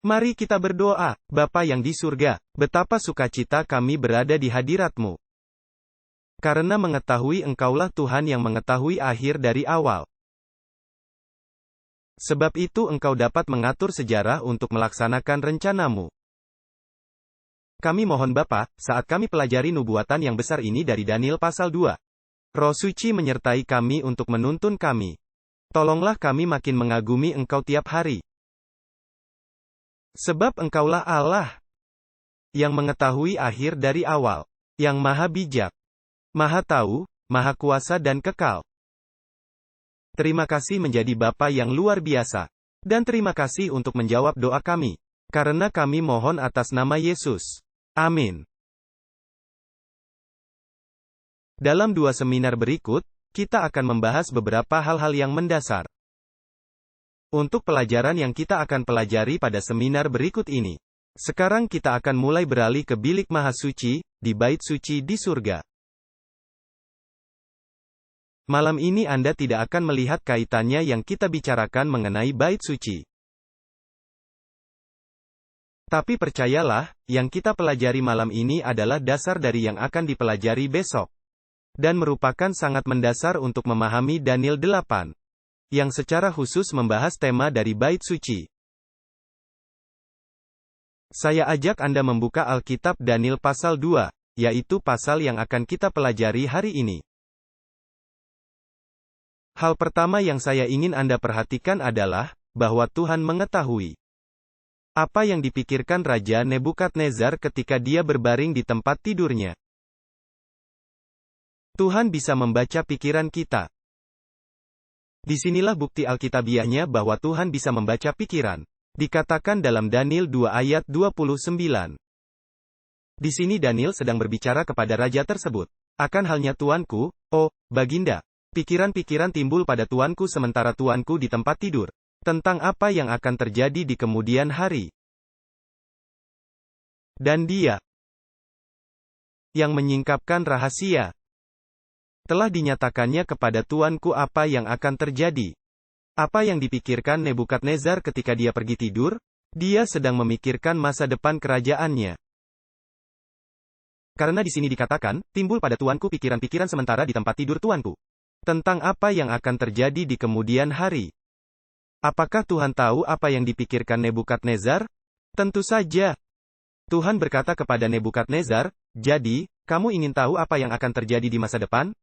Mari kita berdoa. Bapa yang di surga, betapa sukacita kami berada di hadirat-Mu. Karena mengetahui Engkaulah Tuhan yang mengetahui akhir dari awal. Sebab itu Engkau dapat mengatur sejarah untuk melaksanakan rencana-Mu. Kami mohon Bapa, saat kami pelajari nubuatan yang besar ini dari Daniel pasal 2. Roh Suci menyertai kami untuk menuntun kami. Tolonglah kami makin mengagumi Engkau tiap hari. Sebab Engkaulah Allah yang mengetahui akhir dari awal, yang maha bijak, maha tahu, maha kuasa dan kekal. Terima kasih menjadi Bapa yang luar biasa. Dan terima kasih untuk menjawab doa kami. Karena kami mohon atas nama Yesus. Amin. Dalam 2 seminar berikut, kita akan membahas beberapa hal-hal yang mendasar. Untuk pelajaran yang kita akan pelajari pada seminar berikut ini. Sekarang kita akan mulai beralih ke bilik maha suci, di bait suci di surga. Malam ini Anda tidak akan melihat kaitannya yang kita bicarakan mengenai bait suci. Tapi percayalah, yang kita pelajari malam ini adalah dasar dari yang akan dipelajari besok. Dan merupakan sangat mendasar untuk memahami Daniel 8. Yang secara khusus membahas tema dari bait suci. Saya ajak Anda membuka Alkitab Daniel pasal 2, yaitu pasal yang akan kita pelajari hari ini. Hal pertama yang saya ingin Anda perhatikan adalah, bahwa Tuhan mengetahui apa yang dipikirkan Raja Nebukadnezar ketika dia berbaring di tempat tidurnya. Tuhan bisa membaca pikiran kita. Disinilah bukti Alkitabiahnya bahwa Tuhan bisa membaca pikiran. Dikatakan dalam Daniel 2 ayat 29. Di sini Daniel sedang berbicara kepada raja tersebut. Akan halnya tuanku, oh, baginda. Pikiran-pikiran timbul pada tuanku sementara tuanku di tempat tidur. Tentang apa yang akan terjadi di kemudian hari. Dan dia yang menyingkapkan rahasia. Telah dinyatakannya kepada tuanku apa yang akan terjadi. Apa yang dipikirkan Nebukadnezar ketika dia pergi tidur? Dia sedang memikirkan masa depan kerajaannya. Karena di sini dikatakan, timbul pada tuanku pikiran-pikiran sementara di tempat tidur tuanku. Tentang apa yang akan terjadi di kemudian hari. Apakah Tuhan tahu apa yang dipikirkan Nebukadnezar? Tentu saja. Tuhan berkata kepada Nebukadnezar, jadi, kamu ingin tahu apa yang akan terjadi di masa depan?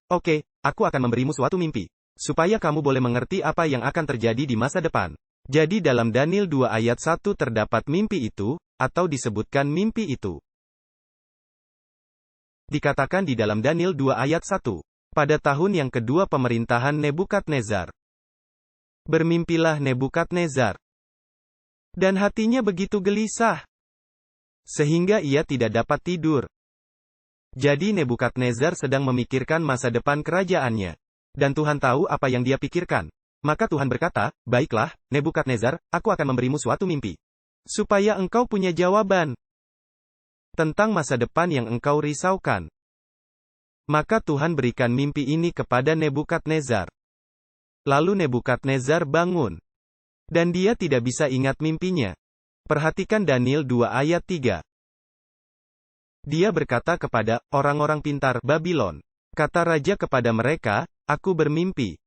Oke, aku akan memberimu suatu mimpi. Supaya kamu boleh mengerti apa yang akan terjadi di masa depan. Jadi dalam Daniel 2 ayat 1 terdapat mimpi itu, atau disebutkan mimpi itu. Dikatakan di dalam Daniel 2 ayat 1. Pada tahun yang kedua pemerintahan Nebukadnezar. Bermimpilah Nebukadnezar. Dan hatinya begitu gelisah. Sehingga ia tidak dapat tidur. Jadi Nebukadnezar sedang memikirkan masa depan kerajaannya. Dan Tuhan tahu apa yang dia pikirkan. Maka Tuhan berkata, baiklah, Nebukadnezar, aku akan memberimu suatu mimpi. Supaya engkau punya jawaban. Tentang masa depan yang engkau risaukan. Maka Tuhan berikan mimpi ini kepada Nebukadnezar. Lalu Nebukadnezar bangun. Dan dia tidak bisa ingat mimpinya. Perhatikan Daniel 2 ayat 3. Dia berkata kepada orang-orang pintar Babylon. Kata raja kepada mereka, aku bermimpi.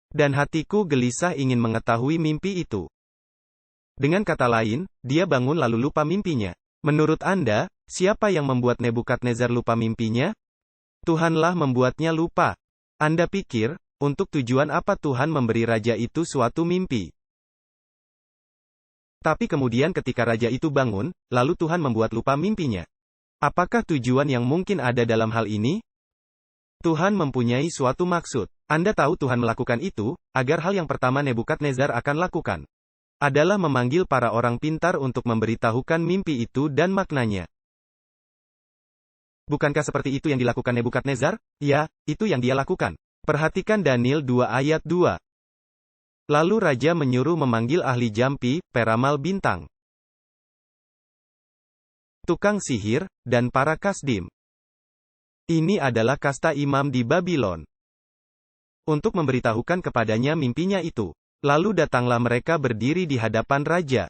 Dan hatiku gelisah ingin mengetahui mimpi itu. Dengan kata lain, dia bangun lalu lupa mimpinya. Menurut Anda, siapa yang membuat Nebukadnezar lupa mimpinya? Tuhanlah membuatnya lupa. Anda pikir, untuk tujuan apa Tuhan memberi raja itu suatu mimpi? Tapi kemudian ketika raja itu bangun, lalu Tuhan membuat lupa mimpinya. Apakah tujuan yang mungkin ada dalam hal ini? Tuhan mempunyai suatu maksud. Anda tahu Tuhan melakukan itu, agar hal yang pertama Nebukadnezar akan lakukan. Adalah memanggil para orang pintar untuk memberitahukan mimpi itu dan maknanya. Bukankah seperti itu yang dilakukan Nebukadnezar? Ya, itu yang dia lakukan. Perhatikan Daniel 2 ayat 2. Lalu raja menyuruh memanggil ahli jampi, peramal bintang, tukang sihir, dan para kasdim. Ini adalah kasta imam di Babylon. Untuk memberitahukan kepadanya mimpinya itu. Lalu datanglah mereka berdiri di hadapan raja.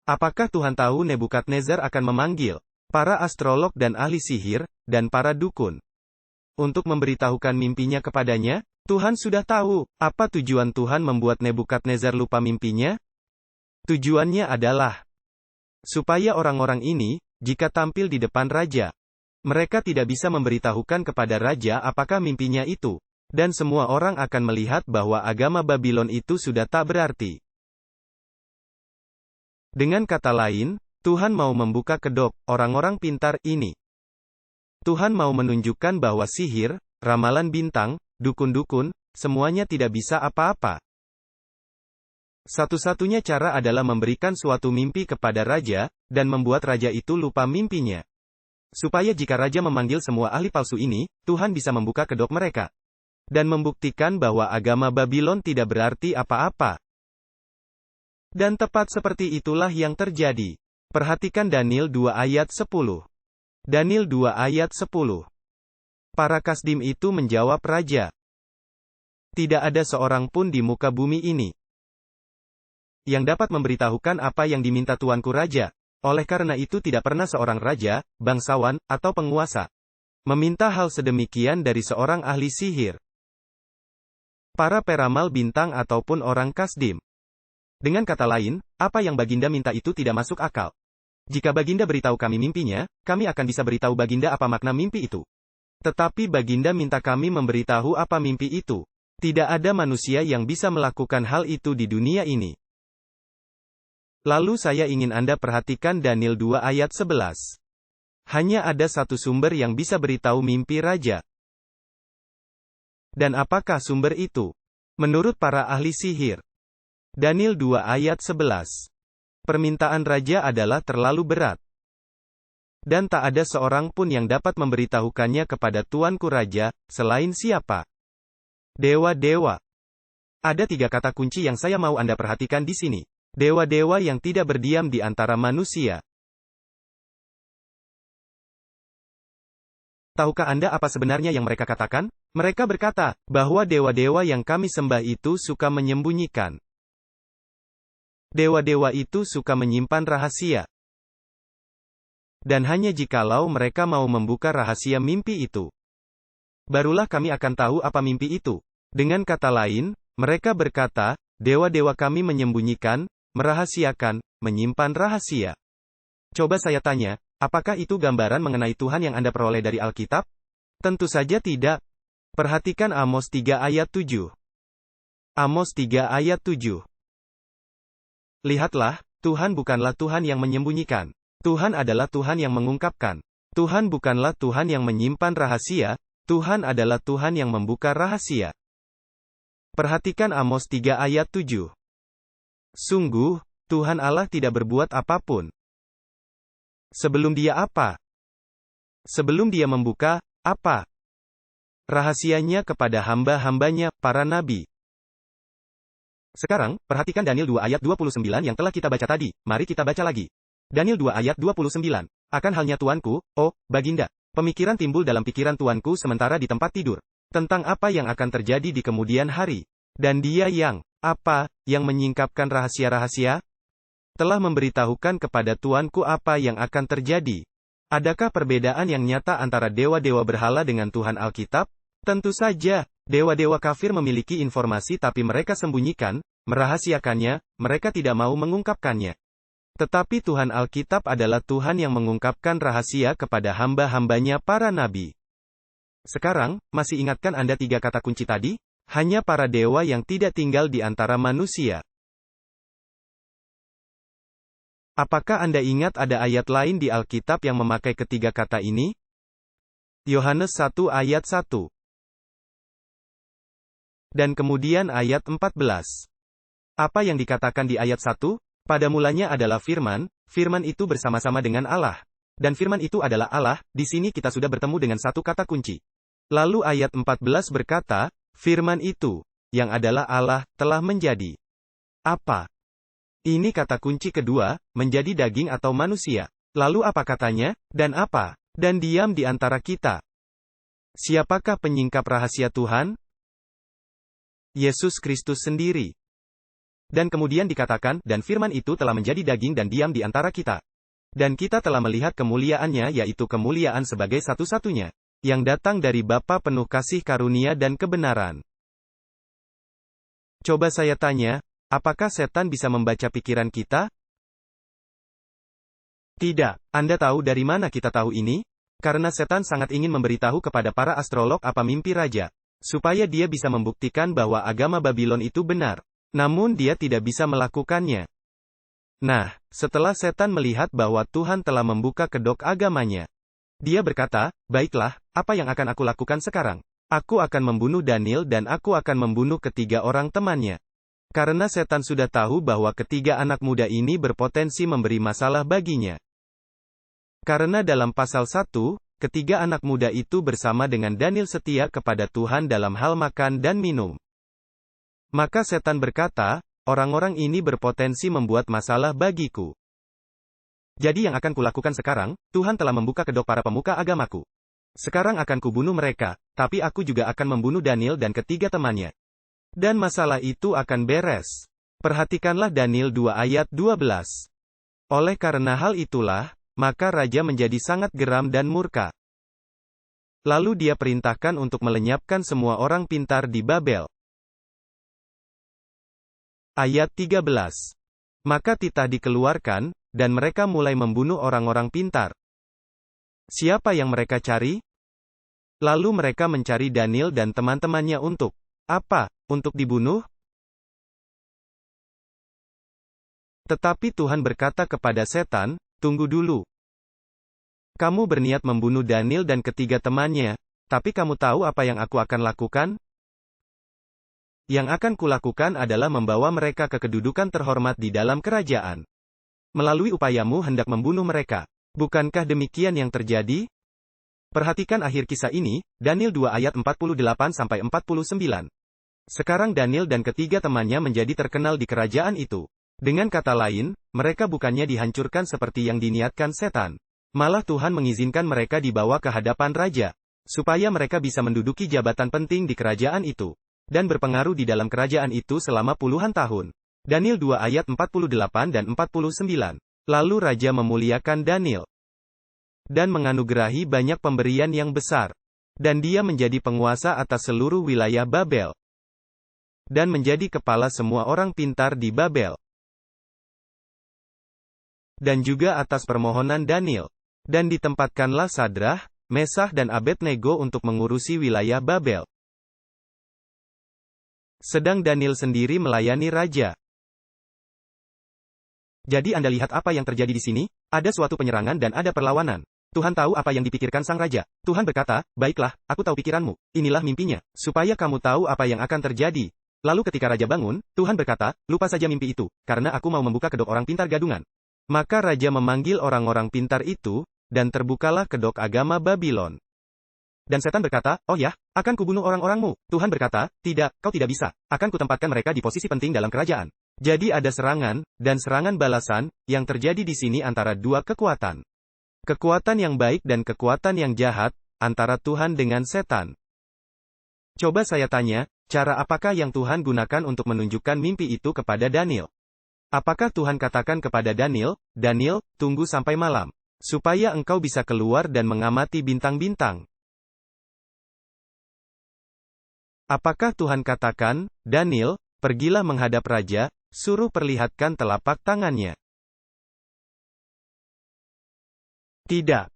Apakah Tuhan tahu Nebukadnezar akan memanggil para astrolog dan ahli sihir, dan para dukun untuk memberitahukan mimpinya kepadanya? Tuhan sudah tahu. Apa tujuan Tuhan membuat Nebukadnezar lupa mimpinya? Tujuannya adalah supaya orang-orang ini, jika tampil di depan raja, mereka tidak bisa memberitahukan kepada raja apakah mimpinya itu. Dan semua orang akan melihat bahwa agama Babylon itu sudah tak berarti. Dengan kata lain, Tuhan mau membuka kedok orang-orang pintar ini. Tuhan mau menunjukkan bahwa sihir, ramalan bintang, dukun-dukun, semuanya tidak bisa apa-apa. Satu-satunya cara adalah memberikan suatu mimpi kepada raja, dan membuat raja itu lupa mimpinya. Supaya jika raja memanggil semua ahli palsu ini, Tuhan bisa membuka kedok mereka. Dan membuktikan bahwa agama Babylon tidak berarti apa-apa. Dan tepat seperti itulah yang terjadi. Perhatikan Daniel 2 ayat 10. Daniel 2 ayat 10. Para kasdim itu menjawab raja. Tidak ada seorang pun di muka bumi ini yang dapat memberitahukan apa yang diminta tuanku raja. Oleh karena itu tidak pernah seorang raja, bangsawan, atau penguasa meminta hal sedemikian dari seorang ahli sihir, para peramal bintang ataupun orang kasdim. Dengan kata lain, apa yang Baginda minta itu tidak masuk akal. Jika Baginda beritahu kami mimpinya, kami akan bisa beritahu Baginda apa makna mimpi itu. Tetapi Baginda minta kami memberitahu apa mimpi itu. Tidak ada manusia yang bisa melakukan hal itu di dunia ini. Lalu saya ingin Anda perhatikan Daniel 2 ayat 11. Hanya ada satu sumber yang bisa beritahu mimpi raja. Dan apakah sumber itu? Menurut para ahli sihir, Daniel 2 ayat 11. Permintaan raja adalah terlalu berat. Dan tak ada seorang pun yang dapat memberitahukannya kepada tuanku raja, selain siapa? Dewa-dewa. Ada 3 kata kunci yang saya mau Anda perhatikan di sini. Dewa-dewa yang tidak berdiam di antara manusia. Tahukah Anda apa sebenarnya yang mereka katakan? Mereka berkata, bahwa dewa-dewa yang kami sembah itu suka menyembunyikan. Dewa-dewa itu suka menyimpan rahasia. Dan hanya jikalau mereka mau membuka rahasia mimpi itu, barulah kami akan tahu apa mimpi itu. Dengan kata lain, mereka berkata, dewa-dewa kami menyembunyikan, merahasiakan, menyimpan rahasia. Coba saya tanya, apakah itu gambaran mengenai Tuhan yang Anda peroleh dari Alkitab? Tentu saja tidak. Perhatikan Amos 3 ayat 7. Amos 3 ayat 7. Lihatlah, Tuhan bukanlah Tuhan yang menyembunyikan. Tuhan adalah Tuhan yang mengungkapkan. Tuhan bukanlah Tuhan yang menyimpan rahasia, Tuhan adalah Tuhan yang membuka rahasia. Perhatikan Amos 3 ayat 7. Sungguh, Tuhan Allah tidak berbuat apapun sebelum Dia apa? Sebelum Dia membuka, apa? Rahasianya kepada hamba-hambanya, para nabi. Sekarang, perhatikan Daniel 2 ayat 29 yang telah kita baca tadi. Mari kita baca lagi. Daniel 2 ayat 29. Akan halnya tuanku, oh, Baginda. Pemikiran timbul dalam pikiran tuanku sementara di tempat tidur. Tentang apa yang akan terjadi di kemudian hari. Dan Dia yang, apa, yang menyingkapkan rahasia-rahasia? Telah memberitahukan kepada tuanku apa yang akan terjadi. Adakah perbedaan yang nyata antara dewa-dewa berhala dengan Tuhan Alkitab? Tentu saja. Dewa-dewa kafir memiliki informasi tapi mereka sembunyikan, merahasiakannya, mereka tidak mau mengungkapkannya. Tetapi Tuhan Alkitab adalah Tuhan yang mengungkapkan rahasia kepada hamba-hambanya para nabi. Sekarang, masih ingatkah Anda 3 kata kunci tadi? Hanya para dewa yang tidak tinggal di antara manusia. Apakah Anda ingat ada ayat lain di Alkitab yang memakai ketiga kata ini? Yohanes 1 ayat 1. Dan kemudian ayat 14. Apa yang dikatakan di ayat 1? Pada mulanya adalah firman, firman itu bersama-sama dengan Allah. Dan firman itu adalah Allah, di sini kita sudah bertemu dengan satu kata kunci. Lalu ayat 14 berkata, firman itu, yang adalah Allah, telah menjadi apa? Ini kata kunci kedua, menjadi daging atau manusia. Lalu apa katanya? Dan apa? Dan diam di antara kita. Siapakah penyingkap rahasia Tuhan? Yesus Kristus sendiri. Dan kemudian dikatakan, dan firman itu telah menjadi daging dan diam di antara kita. Dan kita telah melihat kemuliaannya, yaitu kemuliaan sebagai satu-satunya, yang datang dari Bapa penuh kasih karunia dan kebenaran. Coba saya tanya, apakah setan bisa membaca pikiran kita? Tidak. Anda tahu dari mana kita tahu ini? Karena setan sangat ingin memberitahu kepada para astrolog apa mimpi raja, supaya dia bisa membuktikan bahwa agama Babylon itu benar. Namun dia tidak bisa melakukannya. Nah, setelah setan melihat bahwa Tuhan telah membuka kedok agamanya, dia berkata, baiklah, apa yang akan aku lakukan sekarang? Aku akan membunuh Daniel dan aku akan membunuh ketiga orang temannya. Karena setan sudah tahu bahwa ketiga anak muda ini berpotensi memberi masalah baginya. Karena dalam pasal 1, ketiga anak muda itu bersama dengan Daniel setia kepada Tuhan dalam hal makan dan minum. Maka setan berkata, orang-orang ini berpotensi membuat masalah bagiku. Jadi yang akan kulakukan sekarang, Tuhan telah membuka kedok para pemuka agamaku. Sekarang akan kubunuh mereka, tapi aku juga akan membunuh Daniel dan ketiga temannya. Dan masalah itu akan beres. Perhatikanlah Daniel 2 ayat 12. Oleh karena hal itulah, maka raja menjadi sangat geram dan murka. Lalu dia perintahkan untuk melenyapkan semua orang pintar di Babel. Ayat 13. Maka titah dikeluarkan, dan mereka mulai membunuh orang-orang pintar. Siapa yang mereka cari? Lalu mereka mencari Daniel dan teman-temannya untuk apa? Untuk dibunuh? Tetapi Tuhan berkata kepada setan, tunggu dulu. Kamu berniat membunuh Daniel dan ketiga temannya, tapi kamu tahu apa yang aku akan lakukan? Yang akan kulakukan adalah membawa mereka ke kedudukan terhormat di dalam kerajaan. Melalui upayamu hendak membunuh mereka. Bukankah demikian yang terjadi? Perhatikan akhir kisah ini, Daniel 2 ayat 48-49. Sekarang Daniel dan ketiga temannya menjadi terkenal di kerajaan itu. Dengan kata lain, mereka bukannya dihancurkan seperti yang diniatkan setan. Malah Tuhan mengizinkan mereka dibawa ke hadapan raja, supaya mereka bisa menduduki jabatan penting di kerajaan itu, dan berpengaruh di dalam kerajaan itu selama puluhan tahun. Daniel 2 ayat 48 dan 49. Lalu raja memuliakan Daniel dan menganugerahi banyak pemberian yang besar. Dan dia menjadi penguasa atas seluruh wilayah Babel. Dan menjadi kepala semua orang pintar di Babel. Dan juga atas permohonan Daniel. Dan ditempatkanlah Sadrah, Mesah dan Abednego untuk mengurusi wilayah Babel. Sedang Daniel sendiri melayani raja. Jadi Anda lihat apa yang terjadi di sini? Ada suatu penyerangan dan ada perlawanan. Tuhan tahu apa yang dipikirkan sang raja. Tuhan berkata, baiklah, aku tahu pikiranmu. Inilah mimpinya, supaya kamu tahu apa yang akan terjadi. Lalu ketika raja bangun, Tuhan berkata, lupa saja mimpi itu, karena aku mau membuka kedok orang pintar gadungan. Maka raja memanggil orang-orang pintar itu, dan terbukalah kedok agama Babylon. Dan setan berkata, oh ya, akan kubunuh orang-orangmu. Tuhan berkata, tidak, kau tidak bisa. Akan kutempatkan mereka di posisi penting dalam kerajaan. Jadi ada serangan, dan serangan balasan, yang terjadi di sini antara dua kekuatan. Kekuatan yang baik dan kekuatan yang jahat, antara Tuhan dengan setan. Coba saya tanya, cara apakah yang Tuhan gunakan untuk menunjukkan mimpi itu kepada Daniel? Apakah Tuhan katakan kepada Daniel, Daniel, tunggu sampai malam, supaya engkau bisa keluar dan mengamati bintang-bintang? Apakah Tuhan katakan, Daniel, pergilah menghadap raja, suruh perlihatkan telapak tangannya? Tidak.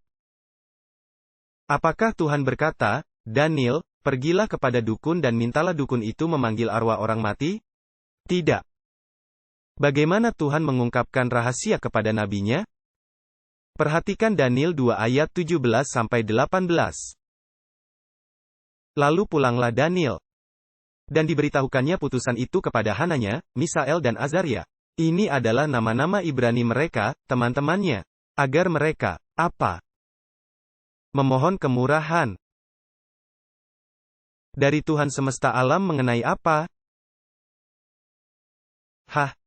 Apakah Tuhan berkata, Daniel, pergilah kepada dukun dan mintalah dukun itu memanggil arwah orang mati? Tidak. Bagaimana Tuhan mengungkapkan rahasia kepada nabinya? Perhatikan Daniel 2 ayat 17-18. Lalu pulanglah Daniel. Dan diberitahukannya putusan itu kepada Hananya, Misael dan Azaria. Ini adalah nama-nama Ibrani mereka, teman-temannya. Agar mereka, apa? Memohon kemurahan dari Tuhan semesta alam mengenai apa?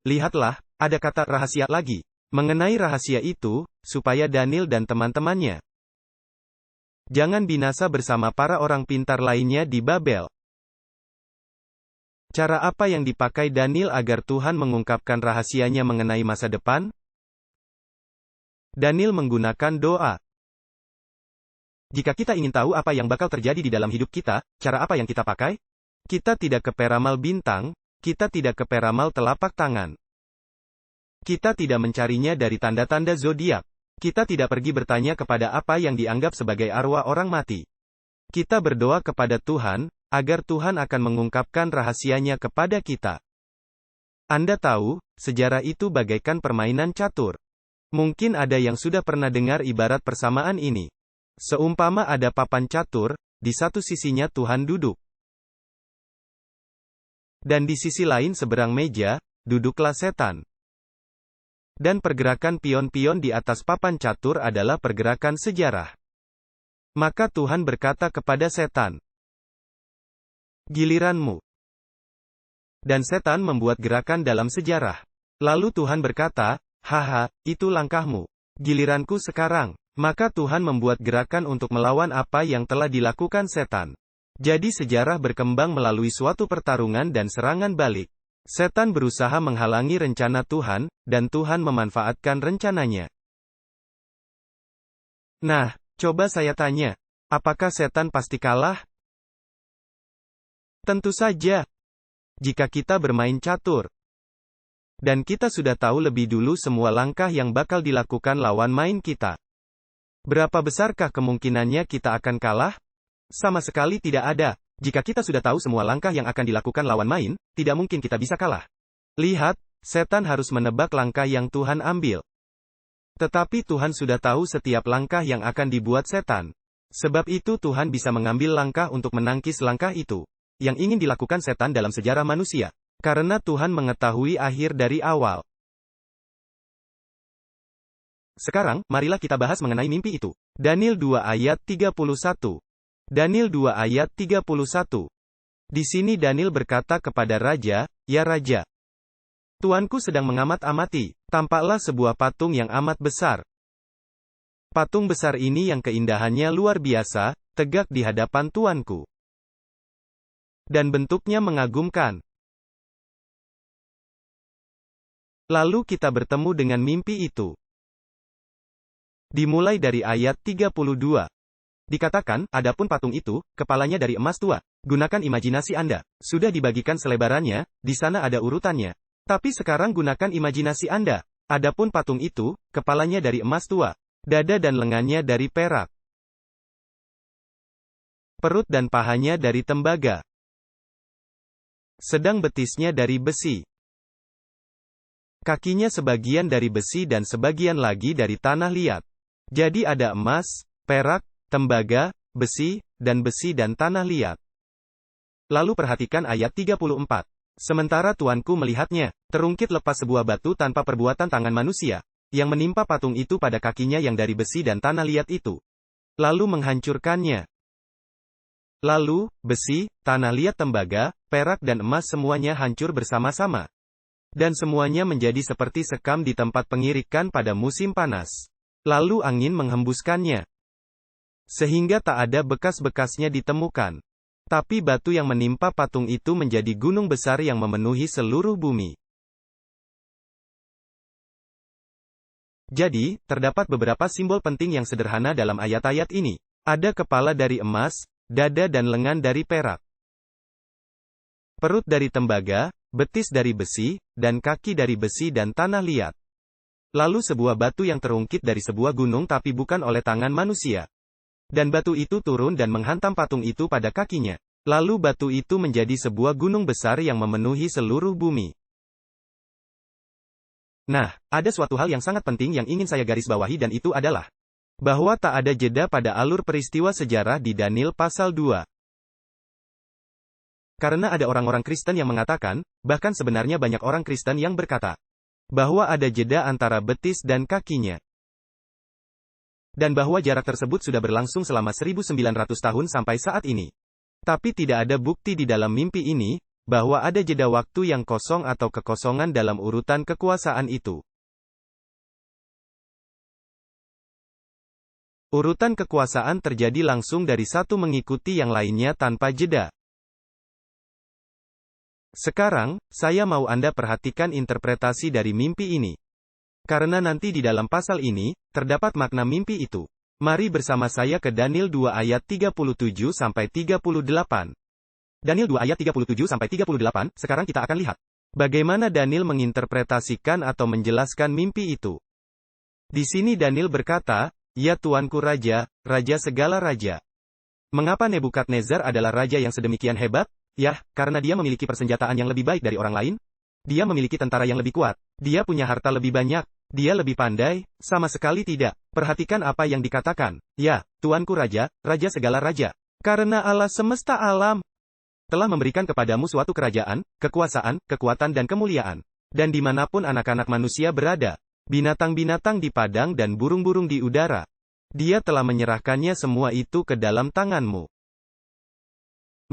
Lihatlah, ada kata rahasia lagi. Mengenai rahasia itu, supaya Daniel dan teman-temannya jangan binasa bersama para orang pintar lainnya di Babel. Cara apa yang dipakai Daniel agar Tuhan mengungkapkan rahasianya mengenai masa depan? Daniel menggunakan doa. Jika kita ingin tahu apa yang bakal terjadi di dalam hidup kita, cara apa yang kita pakai? Kita tidak ke peramal bintang, kita tidak ke peramal telapak tangan. Kita tidak mencarinya dari tanda-tanda zodiak. Kita tidak pergi bertanya kepada apa yang dianggap sebagai arwah orang mati. Kita berdoa kepada Tuhan, agar Tuhan akan mengungkapkan rahasianya kepada kita. Anda tahu, sejarah itu bagaikan permainan catur. Mungkin ada yang sudah pernah dengar ibarat persamaan ini. Seumpama ada papan catur, di satu sisinya Tuhan duduk. Dan di sisi lain seberang meja, duduklah setan. Dan pergerakan pion-pion di atas papan catur adalah pergerakan sejarah. Maka Tuhan berkata kepada setan, "Giliranmu." Dan setan membuat gerakan dalam sejarah. Lalu Tuhan berkata, "Haha, itu langkahmu. Giliranku sekarang." Maka Tuhan membuat gerakan untuk melawan apa yang telah dilakukan setan. Jadi sejarah berkembang melalui suatu pertarungan dan serangan balik. Setan berusaha menghalangi rencana Tuhan, dan Tuhan memanfaatkan rencananya. Nah, coba saya tanya, apakah setan pasti kalah? Tentu saja. Jika kita bermain catur, dan kita sudah tahu lebih dulu semua langkah yang bakal dilakukan lawan main kita. Berapa besarkah kemungkinannya kita akan kalah? Sama sekali tidak ada. Jika kita sudah tahu semua langkah yang akan dilakukan lawan main, tidak mungkin kita bisa kalah. Lihat, setan harus menebak langkah yang Tuhan ambil. Tetapi Tuhan sudah tahu setiap langkah yang akan dibuat setan. Sebab itu Tuhan bisa mengambil langkah untuk menangkis langkah itu, yang ingin dilakukan setan dalam sejarah manusia. Karena Tuhan mengetahui akhir dari awal. Sekarang, marilah kita bahas mengenai mimpi itu. Daniel 2 ayat 31. Daniel 2 ayat 31. Di sini Daniel berkata kepada raja, "Ya raja, tuanku sedang mengamat-amati, tampaklah sebuah patung yang amat besar. Patung besar ini yang keindahannya luar biasa, tegak di hadapan tuanku. Dan bentuknya mengagumkan." Lalu kita bertemu dengan mimpi itu. Dimulai dari ayat 32. Dikatakan, adapun patung itu, kepalanya dari emas tua. Gunakan imajinasi Anda. Sudah dibagikan selebarannya, di sana ada urutannya. Tapi sekarang gunakan imajinasi Anda. Adapun patung itu, kepalanya dari emas tua. Dada dan lengannya dari perak. Perut dan pahanya dari tembaga. Sedang betisnya dari besi. Kakinya sebagian dari besi dan sebagian lagi dari tanah liat. Jadi ada emas, perak, tembaga, besi dan tanah liat. Lalu perhatikan ayat 34. Sementara tuanku melihatnya, terungkit lepas sebuah batu tanpa perbuatan tangan manusia, yang menimpa patung itu pada kakinya yang dari besi dan tanah liat itu. Lalu menghancurkannya. Lalu, besi, tanah liat tembaga, perak dan emas semuanya hancur bersama-sama. Dan semuanya menjadi seperti sekam di tempat pengirikan pada musim panas. Lalu angin menghembuskannya. Sehingga tak ada bekas-bekasnya ditemukan. Tapi batu yang menimpa patung itu menjadi gunung besar yang memenuhi seluruh bumi. Jadi, terdapat beberapa simbol penting yang sederhana dalam ayat-ayat ini. Ada kepala dari emas, dada dan lengan dari perak. Perut dari tembaga, betis dari besi, dan kaki dari besi dan tanah liat. Lalu sebuah batu yang terungkit dari sebuah gunung tapi bukan oleh tangan manusia. Dan batu itu turun dan menghantam patung itu pada kakinya. Lalu batu itu menjadi sebuah gunung besar yang memenuhi seluruh bumi. Nah, ada suatu hal yang sangat penting yang ingin saya garis bawahi dan itu adalah bahwa tak ada jeda pada alur peristiwa sejarah di Daniel pasal 2. Karena ada orang-orang Kristen yang mengatakan, bahkan sebenarnya banyak orang Kristen yang berkata, bahwa ada jeda antara betis dan kakinya. Dan bahwa jarak tersebut sudah berlangsung selama 1900 tahun sampai saat ini. Tapi tidak ada bukti di dalam mimpi ini, bahwa ada jeda waktu yang kosong atau kekosongan dalam urutan kekuasaan itu. Urutan kekuasaan terjadi langsung dari satu mengikuti yang lainnya tanpa jeda. Sekarang, saya mau Anda perhatikan interpretasi dari mimpi ini. Karena nanti di dalam pasal ini, terdapat makna mimpi itu. Mari bersama saya ke Daniel 2 ayat 37-38. Daniel 2 ayat 37-38, sekarang kita akan lihat bagaimana Daniel menginterpretasikan atau menjelaskan mimpi itu. Di sini Daniel berkata, "Ya Tuanku Raja, Raja segala raja." Mengapa Nebukadnezar adalah raja yang sedemikian hebat? Yah, karena dia memiliki persenjataan yang lebih baik dari orang lain. Dia memiliki tentara yang lebih kuat. Dia punya harta lebih banyak. Dia lebih pandai. Sama sekali tidak. Perhatikan apa yang dikatakan. Ya, Tuanku Raja, Raja segala raja. Karena Allah semesta alam telah memberikan kepadamu suatu kerajaan, kekuasaan, kekuatan dan kemuliaan. Dan dimanapun anak-anak manusia berada, binatang-binatang di padang dan burung-burung di udara, Dia telah menyerahkannya semua itu ke dalam tanganmu.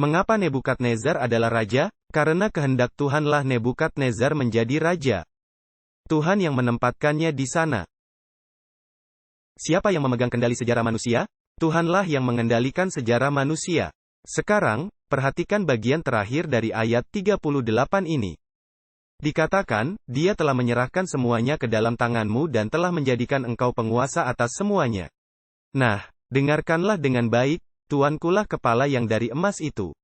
Mengapa Nebukadnezar adalah raja? Karena kehendak Tuhanlah Nebukadnezar menjadi raja. Tuhan yang menempatkannya di sana. Siapa yang memegang kendali sejarah manusia? Tuhanlah yang mengendalikan sejarah manusia. Sekarang, perhatikan bagian terakhir dari ayat 38 ini. Dikatakan, Dia telah menyerahkan semuanya ke dalam tanganmu dan telah menjadikan engkau penguasa atas semuanya. Nah, dengarkanlah dengan baik, Tuankulah kepala yang dari emas itu.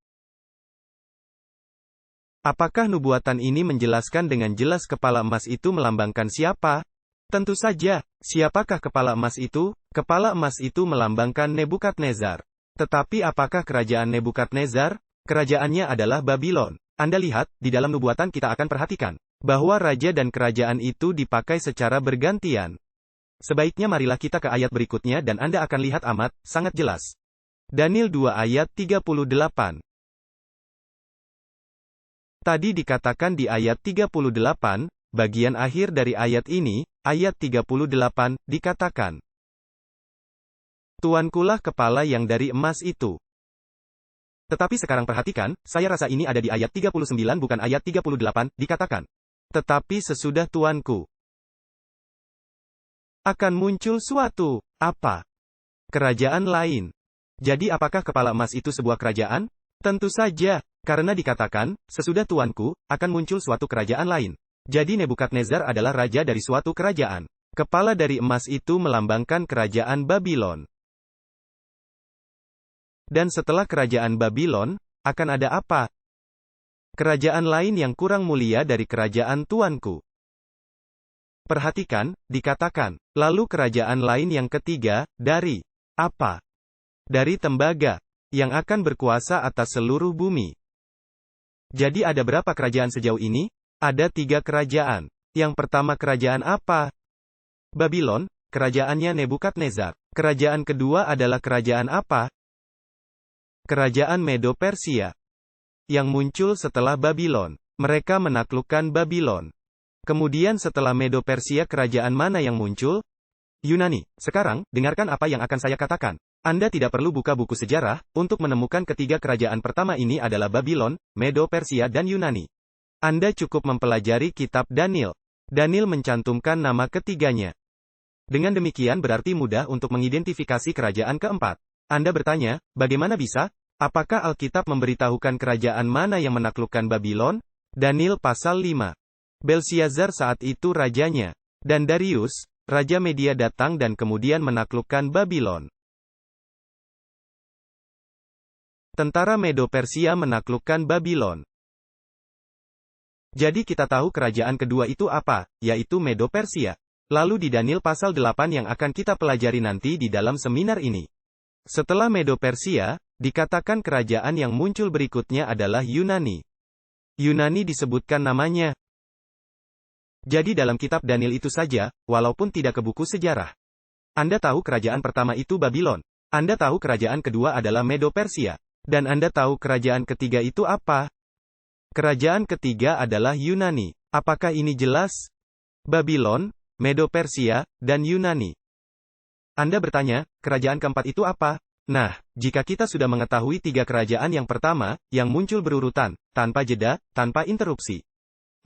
Apakah nubuatan ini menjelaskan dengan jelas kepala emas itu melambangkan siapa? Tentu saja, siapakah kepala emas itu? Kepala emas itu melambangkan Nebukadnezar. Tetapi apakah kerajaan Nebukadnezar? Kerajaannya adalah Babylon. Anda lihat, di dalam nubuatan kita akan perhatikan bahwa raja dan kerajaan itu dipakai secara bergantian. Sebaiknya marilah kita ke ayat berikutnya dan Anda akan lihat amat, sangat jelas. Daniel 2 ayat 38. Tadi dikatakan di ayat 38, bagian akhir dari ayat ini, ayat 38, dikatakan, Tuankulah kepala yang dari emas itu. Tetapi sekarang perhatikan, saya rasa ini ada di ayat 39 bukan ayat 38, dikatakan, tetapi sesudah Tuanku akan muncul suatu, apa? Kerajaan lain. Jadi apakah kepala emas itu sebuah kerajaan? Tentu saja, karena dikatakan, sesudah Tuanku, akan muncul suatu kerajaan lain. Jadi Nebukadnezar adalah raja dari suatu kerajaan. Kepala dari emas itu melambangkan kerajaan Babylon. Dan setelah kerajaan Babylon, akan ada apa? Kerajaan lain yang kurang mulia dari kerajaan Tuanku. Perhatikan, dikatakan, lalu kerajaan lain yang ketiga, dari apa? Dari tembaga, yang akan berkuasa atas seluruh bumi. Jadi ada berapa kerajaan sejauh ini? Ada 3 kerajaan. Yang pertama kerajaan apa? Babylon, kerajaannya Nebukadnezar. Kerajaan kedua adalah kerajaan apa? Kerajaan Medo-Persia. Yang muncul setelah Babylon. Mereka menaklukkan Babylon. Kemudian setelah Medo-Persia kerajaan mana yang muncul? Yunani. Sekarang, dengarkan apa yang akan saya katakan. Anda tidak perlu buka buku sejarah, untuk menemukan ketiga kerajaan pertama ini adalah Babylon, Medo-Persia dan Yunani. Anda cukup mempelajari kitab Daniel. Daniel mencantumkan nama ketiganya. Dengan demikian berarti mudah untuk mengidentifikasi kerajaan keempat. Anda bertanya, bagaimana bisa? Apakah Alkitab memberitahukan kerajaan mana yang menaklukkan Babylon? Daniel pasal 5. Belsiazar saat itu rajanya. Dan Darius, Raja Media datang dan kemudian menaklukkan Babylon. Tentara Medo-Persia menaklukkan Babylon. Jadi kita tahu kerajaan kedua itu apa, yaitu Medo-Persia. Lalu di Daniel pasal 8 yang akan kita pelajari nanti di dalam seminar ini. Setelah Medo-Persia, dikatakan kerajaan yang muncul berikutnya adalah Yunani. Yunani disebutkan namanya. Jadi dalam kitab Daniel itu saja, walaupun tidak ke buku sejarah. Anda tahu kerajaan pertama itu Babylon. Anda tahu kerajaan kedua adalah Medo-Persia. Dan Anda tahu kerajaan ketiga itu apa? Kerajaan ketiga adalah Yunani. Apakah ini jelas? Babylon, Medo-Persia, dan Yunani. Anda bertanya, kerajaan keempat itu apa? Nah, jika kita sudah mengetahui 3 kerajaan yang pertama, yang muncul berurutan, tanpa jeda, tanpa interupsi,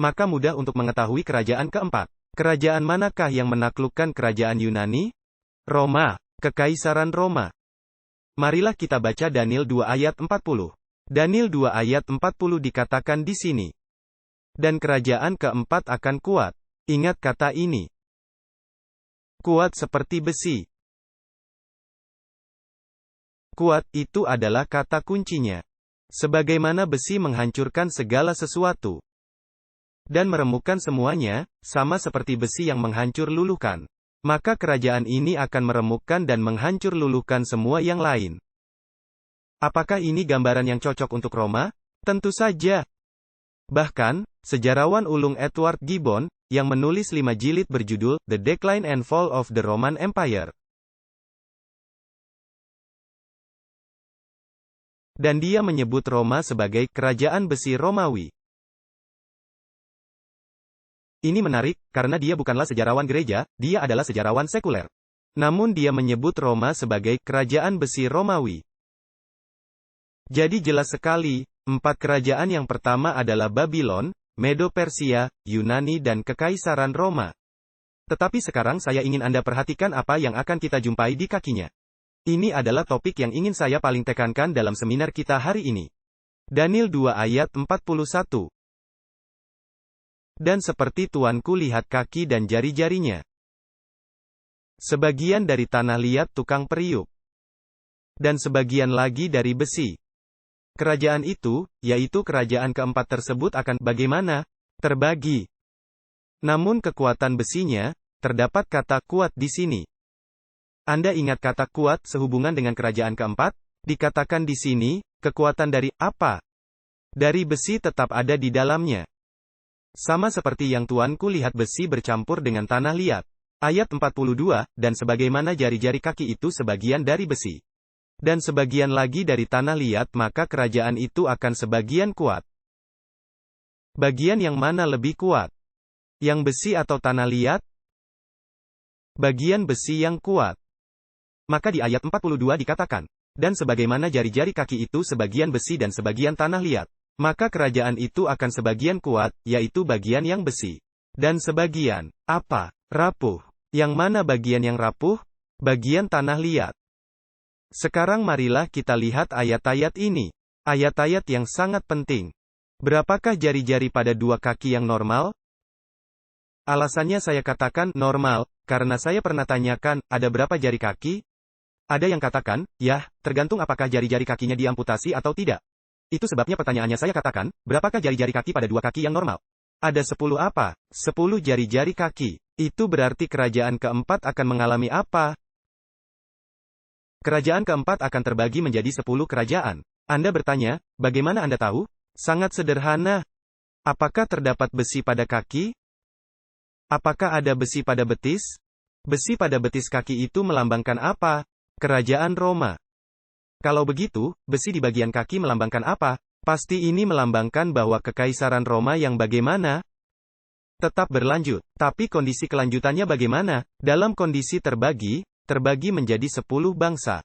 maka mudah untuk mengetahui kerajaan keempat. Kerajaan manakah yang menaklukkan kerajaan Yunani? Roma, Kekaisaran Roma. Marilah kita baca Daniel 2 ayat 40. Daniel 2 ayat 40 dikatakan di sini. Dan kerajaan keempat akan kuat. Ingat kata ini. Kuat seperti besi. Kuat, itu adalah kata kuncinya. Sebagaimana besi menghancurkan segala sesuatu dan meremukkan semuanya, sama seperti besi yang menghancur luluhkan. Maka kerajaan ini akan meremukkan dan menghancur luluhkan semua yang lain. Apakah ini gambaran yang cocok untuk Roma? Tentu saja. Bahkan, sejarawan ulung Edward Gibbon, yang menulis 5 jilid berjudul The Decline and Fall of the Roman Empire, dan dia menyebut Roma sebagai kerajaan besi Romawi. Ini menarik, karena dia bukanlah sejarawan gereja, dia adalah sejarawan sekuler. Namun dia menyebut Roma sebagai kerajaan besi Romawi. Jadi jelas sekali, 4 kerajaan yang pertama adalah Babylon, Medo-Persia, Yunani dan Kekaisaran Roma. Tetapi sekarang saya ingin Anda perhatikan apa yang akan kita jumpai di kakinya. Ini adalah topik yang ingin saya paling tekankan dalam seminar kita hari ini. Daniel 2 ayat 41. Dan seperti tuanku lihat kaki dan jari-jarinya. Sebagian dari tanah liat tukang periuk. Dan sebagian lagi dari besi. Kerajaan itu, yaitu kerajaan keempat tersebut akan bagaimana? Terbagi. Namun kekuatan besinya, terdapat kata kuat di sini. Anda ingat kata kuat sehubungan dengan kerajaan keempat? Dikatakan di sini, kekuatan dari apa? Dari besi tetap ada di dalamnya. Sama seperti yang tuanku lihat besi bercampur dengan tanah liat. Ayat 42, dan sebagaimana jari-jari kaki itu sebagian dari besi. Dan sebagian lagi dari tanah liat, maka kerajaan itu akan sebagian kuat. Bagian yang mana lebih kuat? Yang besi atau tanah liat? Bagian besi yang kuat. Maka di ayat 42 dikatakan, dan sebagaimana jari-jari kaki itu sebagian besi dan sebagian tanah liat, maka kerajaan itu akan sebagian kuat, yaitu bagian yang besi. Dan sebagian, apa? Rapuh. Yang mana bagian yang rapuh? Bagian tanah liat. Sekarang marilah kita lihat ayat-ayat ini. Ayat-ayat yang sangat penting. Berapakah jari-jari pada 2 kaki yang normal? Alasannya saya katakan normal, karena saya pernah tanyakan, ada berapa jari kaki? Ada yang katakan, yah, tergantung apakah jari-jari kakinya diamputasi atau tidak. Itu sebabnya pertanyaannya saya katakan, berapakah jari-jari kaki pada 2 kaki yang normal? Ada 10 apa? 10 jari-jari kaki. Itu berarti kerajaan keempat akan mengalami apa? Kerajaan keempat akan terbagi menjadi 10 kerajaan. Anda bertanya, bagaimana Anda tahu? Sangat sederhana. Apakah terdapat besi pada kaki? Apakah ada besi pada betis? Besi pada betis kaki itu melambangkan apa? Kerajaan Roma. Kalau begitu, besi di bagian kaki melambangkan apa? Pasti ini melambangkan bahwa Kekaisaran Roma yang bagaimana? Tetap berlanjut. Tapi kondisi kelanjutannya bagaimana? Dalam kondisi terbagi menjadi 10 bangsa.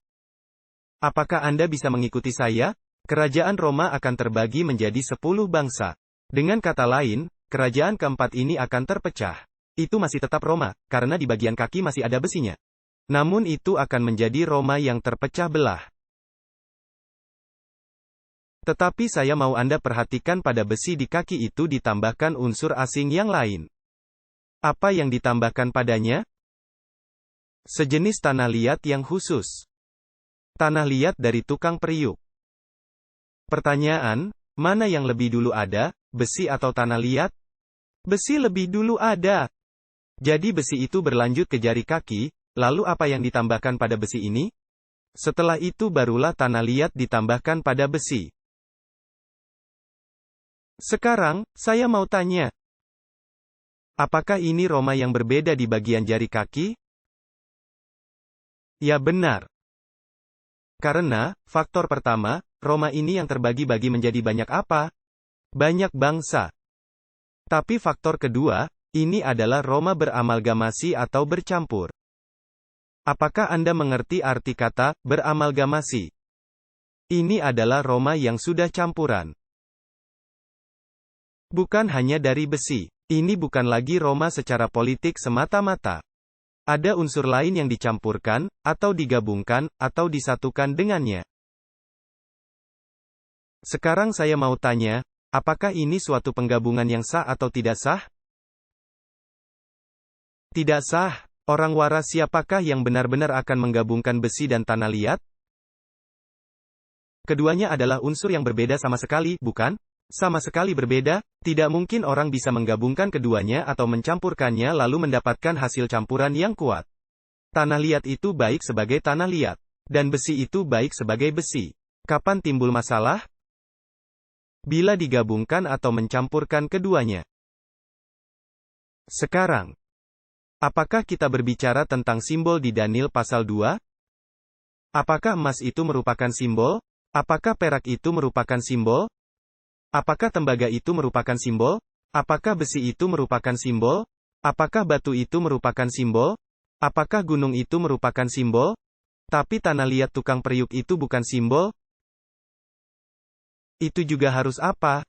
Apakah Anda bisa mengikuti saya? Kerajaan Roma akan terbagi menjadi 10 bangsa. Dengan kata lain, kerajaan keempat ini akan terpecah. Itu masih tetap Roma, karena di bagian kaki masih ada besinya. Namun itu akan menjadi Roma yang terpecah belah. Tetapi saya mau Anda perhatikan pada besi di kaki itu ditambahkan unsur asing yang lain. Apa yang ditambahkan padanya? Sejenis tanah liat yang khusus. Tanah liat dari tukang periuk. Pertanyaan, mana yang lebih dulu ada, besi atau tanah liat? Besi lebih dulu ada. Jadi besi itu berlanjut ke jari kaki. Lalu apa yang ditambahkan pada besi ini? Setelah itu barulah tanah liat ditambahkan pada besi. Sekarang, saya mau tanya. Apakah ini Roma yang berbeda di bagian jari kaki? Ya benar. Karena, faktor pertama, Roma ini yang terbagi-bagi menjadi banyak apa? Banyak bangsa. Tapi faktor kedua, ini adalah Roma beramalgamasi atau bercampur. Apakah Anda mengerti arti kata beramalgamasi? Ini adalah Roma yang sudah campuran. Bukan hanya dari besi. Ini bukan lagi Roma secara politik semata-mata. Ada unsur lain yang dicampurkan, atau digabungkan, atau disatukan dengannya. Sekarang saya mau tanya, Apakah ini suatu penggabungan yang sah atau tidak sah? Tidak sah. Orang waras siapakah yang benar-benar akan menggabungkan besi dan tanah liat? Keduanya adalah unsur yang berbeda sama sekali, bukan? Sama sekali berbeda, tidak mungkin orang bisa menggabungkan keduanya atau mencampurkannya lalu mendapatkan hasil campuran yang kuat. Tanah liat itu baik sebagai tanah liat. Dan besi itu baik sebagai besi. Kapan timbul masalah? Bila digabungkan atau mencampurkan keduanya. Sekarang, apakah kita berbicara tentang simbol di Daniel pasal 2? Apakah emas itu merupakan simbol? Apakah perak itu merupakan simbol? Apakah tembaga itu merupakan simbol? Apakah besi itu merupakan simbol? Apakah batu itu merupakan simbol? Apakah gunung itu merupakan simbol? Tapi tanah liat tukang periuk itu bukan simbol? Itu juga harus apa?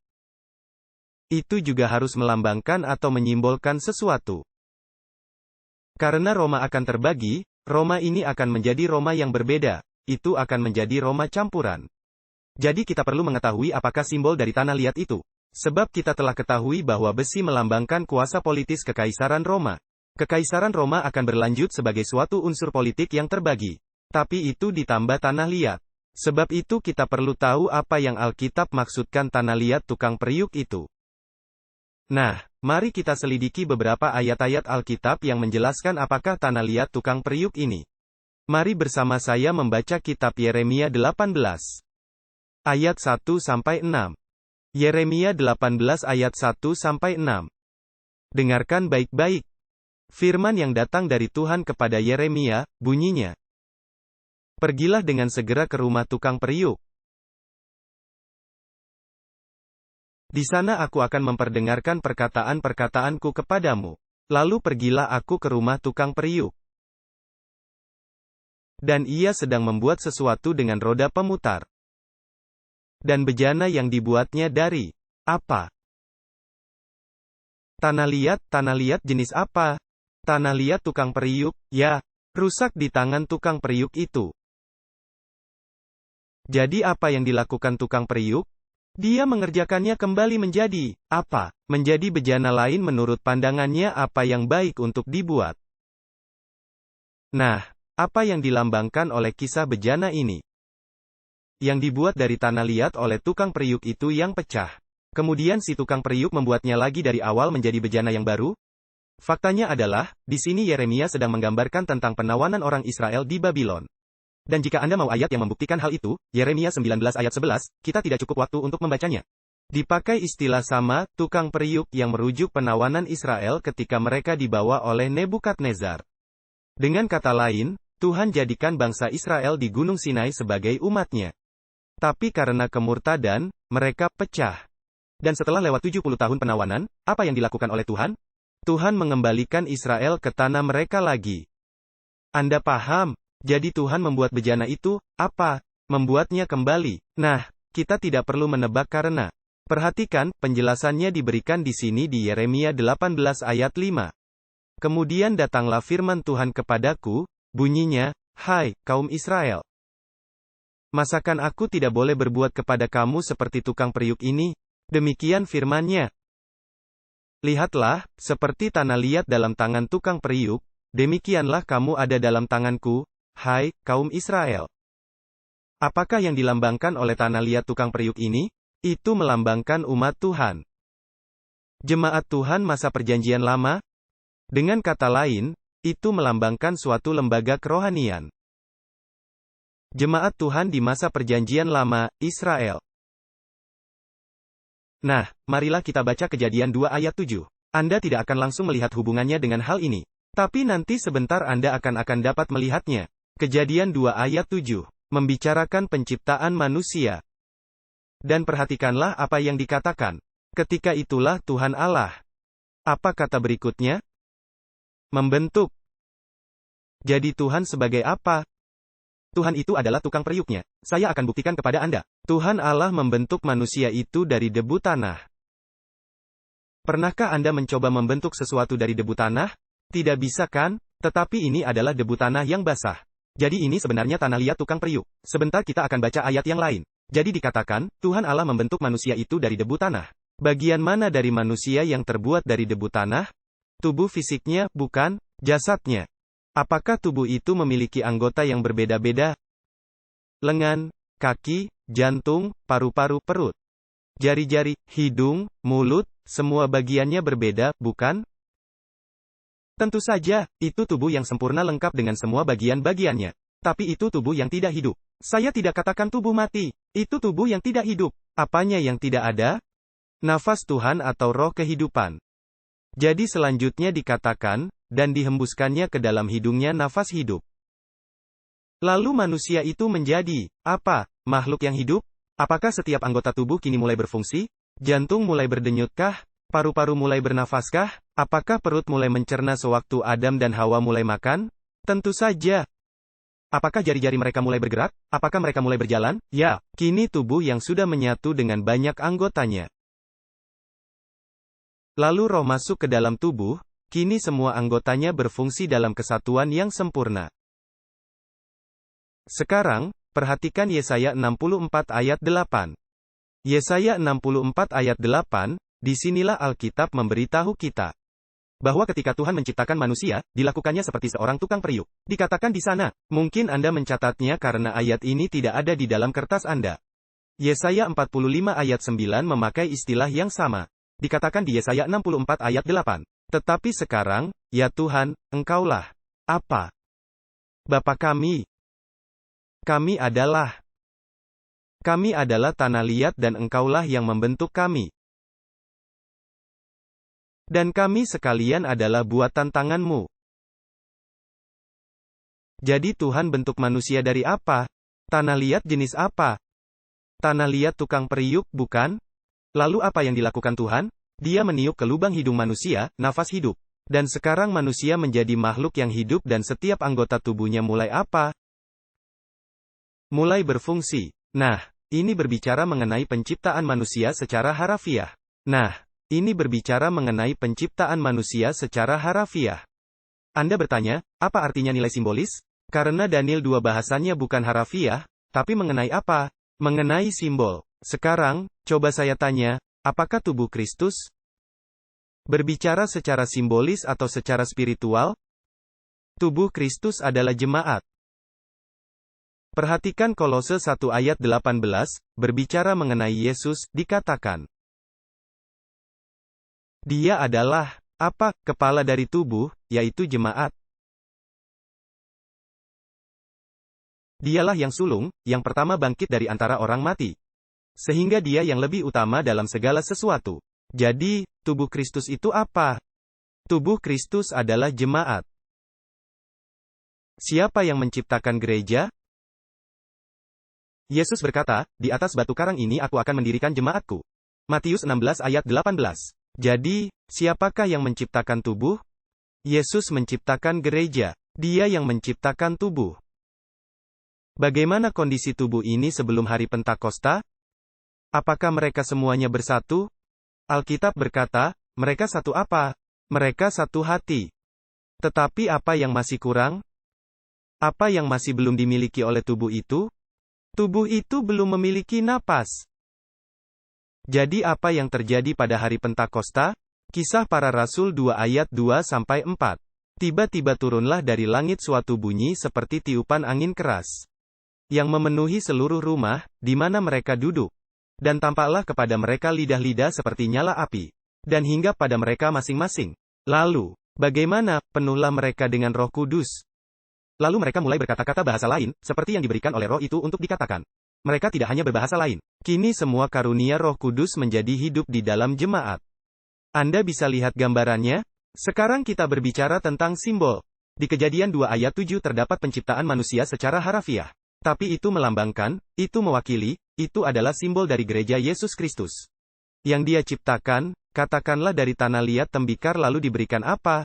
Itu juga harus melambangkan atau menyimbolkan sesuatu. Karena Roma akan terbagi, Roma ini akan menjadi Roma yang berbeda. Itu akan menjadi Roma campuran. Jadi kita perlu mengetahui apakah simbol dari tanah liat itu. Sebab kita telah ketahui bahwa besi melambangkan kuasa politis Kekaisaran Roma. Kekaisaran Roma akan berlanjut sebagai suatu unsur politik yang terbagi. Tapi itu ditambah tanah liat. Sebab itu kita perlu tahu apa yang Alkitab maksudkan tanah liat tukang periuk itu. Nah, mari kita selidiki beberapa ayat-ayat Alkitab yang menjelaskan apakah tanah liat tukang periuk ini. Mari bersama saya membaca kitab Yeremia 18. Ayat 1-6. Yeremia 18 ayat 1-6. Dengarkan baik-baik. Firman yang datang dari Tuhan kepada Yeremia, bunyinya. Pergilah dengan segera ke rumah tukang periuk. Di sana aku akan memperdengarkan perkataan-perkataanku kepadamu. Lalu pergilah aku ke rumah tukang periuk. Dan ia sedang membuat sesuatu dengan roda pemutar. Dan bejana yang dibuatnya dari apa? Tanah liat jenis apa? Tanah liat tukang periuk, ya, rusak di tangan tukang periuk itu. Jadi apa yang dilakukan tukang periuk? Dia mengerjakannya kembali menjadi apa? Menjadi bejana lain menurut pandangannya apa yang baik untuk dibuat. Nah, apa yang dilambangkan oleh kisah bejana ini? Yang dibuat dari tanah liat oleh tukang periuk itu yang pecah. Kemudian si tukang periuk membuatnya lagi dari awal menjadi bejana yang baru? Faktanya adalah, di sini Yeremia sedang menggambarkan tentang penawanan orang Israel di Babylon. Dan jika Anda mau ayat yang membuktikan hal itu, Yeremia 19 ayat 11, kita tidak cukup waktu untuk membacanya. Dipakai istilah sama, tukang periuk yang merujuk penawanan Israel ketika mereka dibawa oleh Nebukadnezar. Dengan kata lain, Tuhan jadikan bangsa Israel di Gunung Sinai sebagai umatnya. Tapi karena kemurtadan, mereka pecah. Dan setelah lewat 70 tahun penawanan, apa yang dilakukan oleh Tuhan? Tuhan mengembalikan Israel ke tanah mereka lagi. Anda paham? Jadi Tuhan membuat bejana itu, apa? Membuatnya kembali. Nah, kita tidak perlu menebak karena. Perhatikan, penjelasannya diberikan di sini di Yeremia 18 ayat 5. Kemudian datanglah firman Tuhan kepadaku, bunyinya, hai, kaum Israel. Masakan aku tidak boleh berbuat kepada kamu seperti tukang periuk ini? Demikian firman-Nya. Lihatlah, seperti tanah liat dalam tangan tukang periuk, demikianlah kamu ada dalam tanganku, hai, kaum Israel. Apakah yang dilambangkan oleh tanah liat tukang periuk ini? Itu melambangkan umat Tuhan. Jemaat Tuhan masa perjanjian lama? Dengan kata lain, itu melambangkan suatu lembaga kerohanian. Jemaat Tuhan di masa perjanjian lama, Israel. Nah, marilah kita baca Kejadian 2 ayat 7. Anda tidak akan langsung melihat hubungannya dengan hal ini. Tapi nanti sebentar Anda akan dapat melihatnya. Kejadian 2 ayat 7. Membicarakan penciptaan manusia. Dan perhatikanlah apa yang dikatakan. Ketika itulah Tuhan Allah. Apa kata berikutnya? Membentuk. Jadi Tuhan sebagai apa? Tuhan itu adalah tukang periuknya. Saya akan buktikan kepada Anda. Tuhan Allah membentuk manusia itu dari debu tanah. Pernahkah Anda mencoba membentuk sesuatu dari debu tanah? Tidak bisa kan? Tetapi ini adalah debu tanah yang basah. Jadi ini sebenarnya tanah liat tukang periuk. Sebentar kita akan baca ayat yang lain. Jadi dikatakan, Tuhan Allah membentuk manusia itu dari debu tanah. Bagian mana dari manusia yang terbuat dari debu tanah? Tubuh fisiknya, bukan jasadnya. Apakah tubuh itu memiliki anggota yang berbeda-beda? Lengan, kaki, jantung, paru-paru, perut, jari-jari, hidung, mulut, semua bagiannya berbeda, bukan? Tentu saja, itu tubuh yang sempurna lengkap dengan semua bagian-bagiannya. Tapi itu tubuh yang tidak hidup. Saya tidak katakan tubuh mati. Itu tubuh yang tidak hidup. Apanya yang tidak ada? Nafas Tuhan atau roh kehidupan. Jadi selanjutnya dikatakan, dan dihembuskannya ke dalam hidungnya nafas hidup. Lalu manusia itu menjadi, apa? Makhluk yang hidup? Apakah setiap anggota tubuh kini mulai berfungsi? Jantung mulai berdenyutkah? Paru-paru mulai bernafaskah? Apakah perut mulai mencerna sewaktu Adam dan Hawa mulai makan? Tentu saja. Apakah jari-jari mereka mulai bergerak? Apakah mereka mulai berjalan? Ya, kini tubuh yang sudah menyatu dengan banyak anggotanya. Lalu roh masuk ke dalam tubuh, kini semua anggotanya berfungsi dalam kesatuan yang sempurna. Sekarang, perhatikan Yesaya 64 ayat 8. Yesaya 64 ayat 8, disinilah Alkitab memberitahu kita bahwa ketika Tuhan menciptakan manusia, dilakukannya seperti seorang tukang periuk. Dikatakan di sana, mungkin Anda mencatatnya karena ayat ini tidak ada di dalam kertas Anda. Yesaya 45 ayat 9 memakai istilah yang sama. Dikatakan di Yesaya 64 ayat 8. Tetapi sekarang, ya Tuhan, Engkaulah apa? Bapa kami. Kami adalah tanah liat dan Engkaulah yang membentuk kami. Dan kami sekalian adalah buatan tangan-Mu. Jadi Tuhan bentuk manusia dari apa? Tanah liat jenis apa? Tanah liat tukang periuk, bukan? Lalu apa yang dilakukan Tuhan? Dia meniup ke lubang hidung manusia, nafas hidup. Dan sekarang manusia menjadi makhluk yang hidup dan setiap anggota tubuhnya mulai apa? Mulai berfungsi. Nah, ini berbicara mengenai penciptaan manusia secara harafiah. Ini berbicara mengenai penciptaan manusia secara harafiah. Anda bertanya, apa artinya nilai simbolis? Karena Daniel 2 bahasannya bukan harafiah, tapi mengenai apa? Mengenai simbol. Sekarang, coba saya tanya, apakah tubuh Kristus berbicara secara simbolis atau secara spiritual? Tubuh Kristus adalah jemaat. Perhatikan Kolose 1 ayat 18, berbicara mengenai Yesus, dikatakan, Dia adalah, apa, kepala dari tubuh, yaitu jemaat. Dialah yang sulung, yang pertama bangkit dari antara orang mati. Sehingga dia yang lebih utama dalam segala sesuatu. Jadi, tubuh Kristus itu apa? Tubuh Kristus adalah jemaat. Siapa yang menciptakan gereja? Yesus berkata, di atas batu karang ini aku akan mendirikan jemaatku. Matius 16 ayat 18. Jadi, siapakah yang menciptakan tubuh? Yesus menciptakan gereja. Dia yang menciptakan tubuh. Bagaimana kondisi tubuh ini sebelum hari Pentakosta? Apakah mereka semuanya bersatu? Alkitab berkata, mereka satu apa? Mereka satu hati. Tetapi apa yang masih kurang? Apa yang masih belum dimiliki oleh tubuh itu? Tubuh itu belum memiliki napas. Jadi apa yang terjadi pada hari Pentakosta? Kisah Para Rasul 2 ayat 2-4. Tiba-tiba turunlah dari langit suatu bunyi seperti tiupan angin keras, yang memenuhi seluruh rumah, di mana mereka duduk. Dan tampaklah kepada mereka lidah-lidah seperti nyala api, dan hinggap pada mereka masing-masing. Lalu, bagaimana, penuhlah mereka dengan Roh Kudus. Lalu mereka mulai berkata-kata bahasa lain, seperti yang diberikan oleh Roh itu untuk dikatakan. Mereka tidak hanya berbahasa lain. Kini semua karunia Roh Kudus menjadi hidup di dalam jemaat. Anda bisa lihat gambarannya? Sekarang kita berbicara tentang simbol. Di Kejadian 2 ayat 7 terdapat penciptaan manusia secara harafiah. Tapi itu melambangkan, itu mewakili, itu adalah simbol dari gereja Yesus Kristus. Yang Dia ciptakan, katakanlah dari tanah liat tembikar lalu diberikan apa?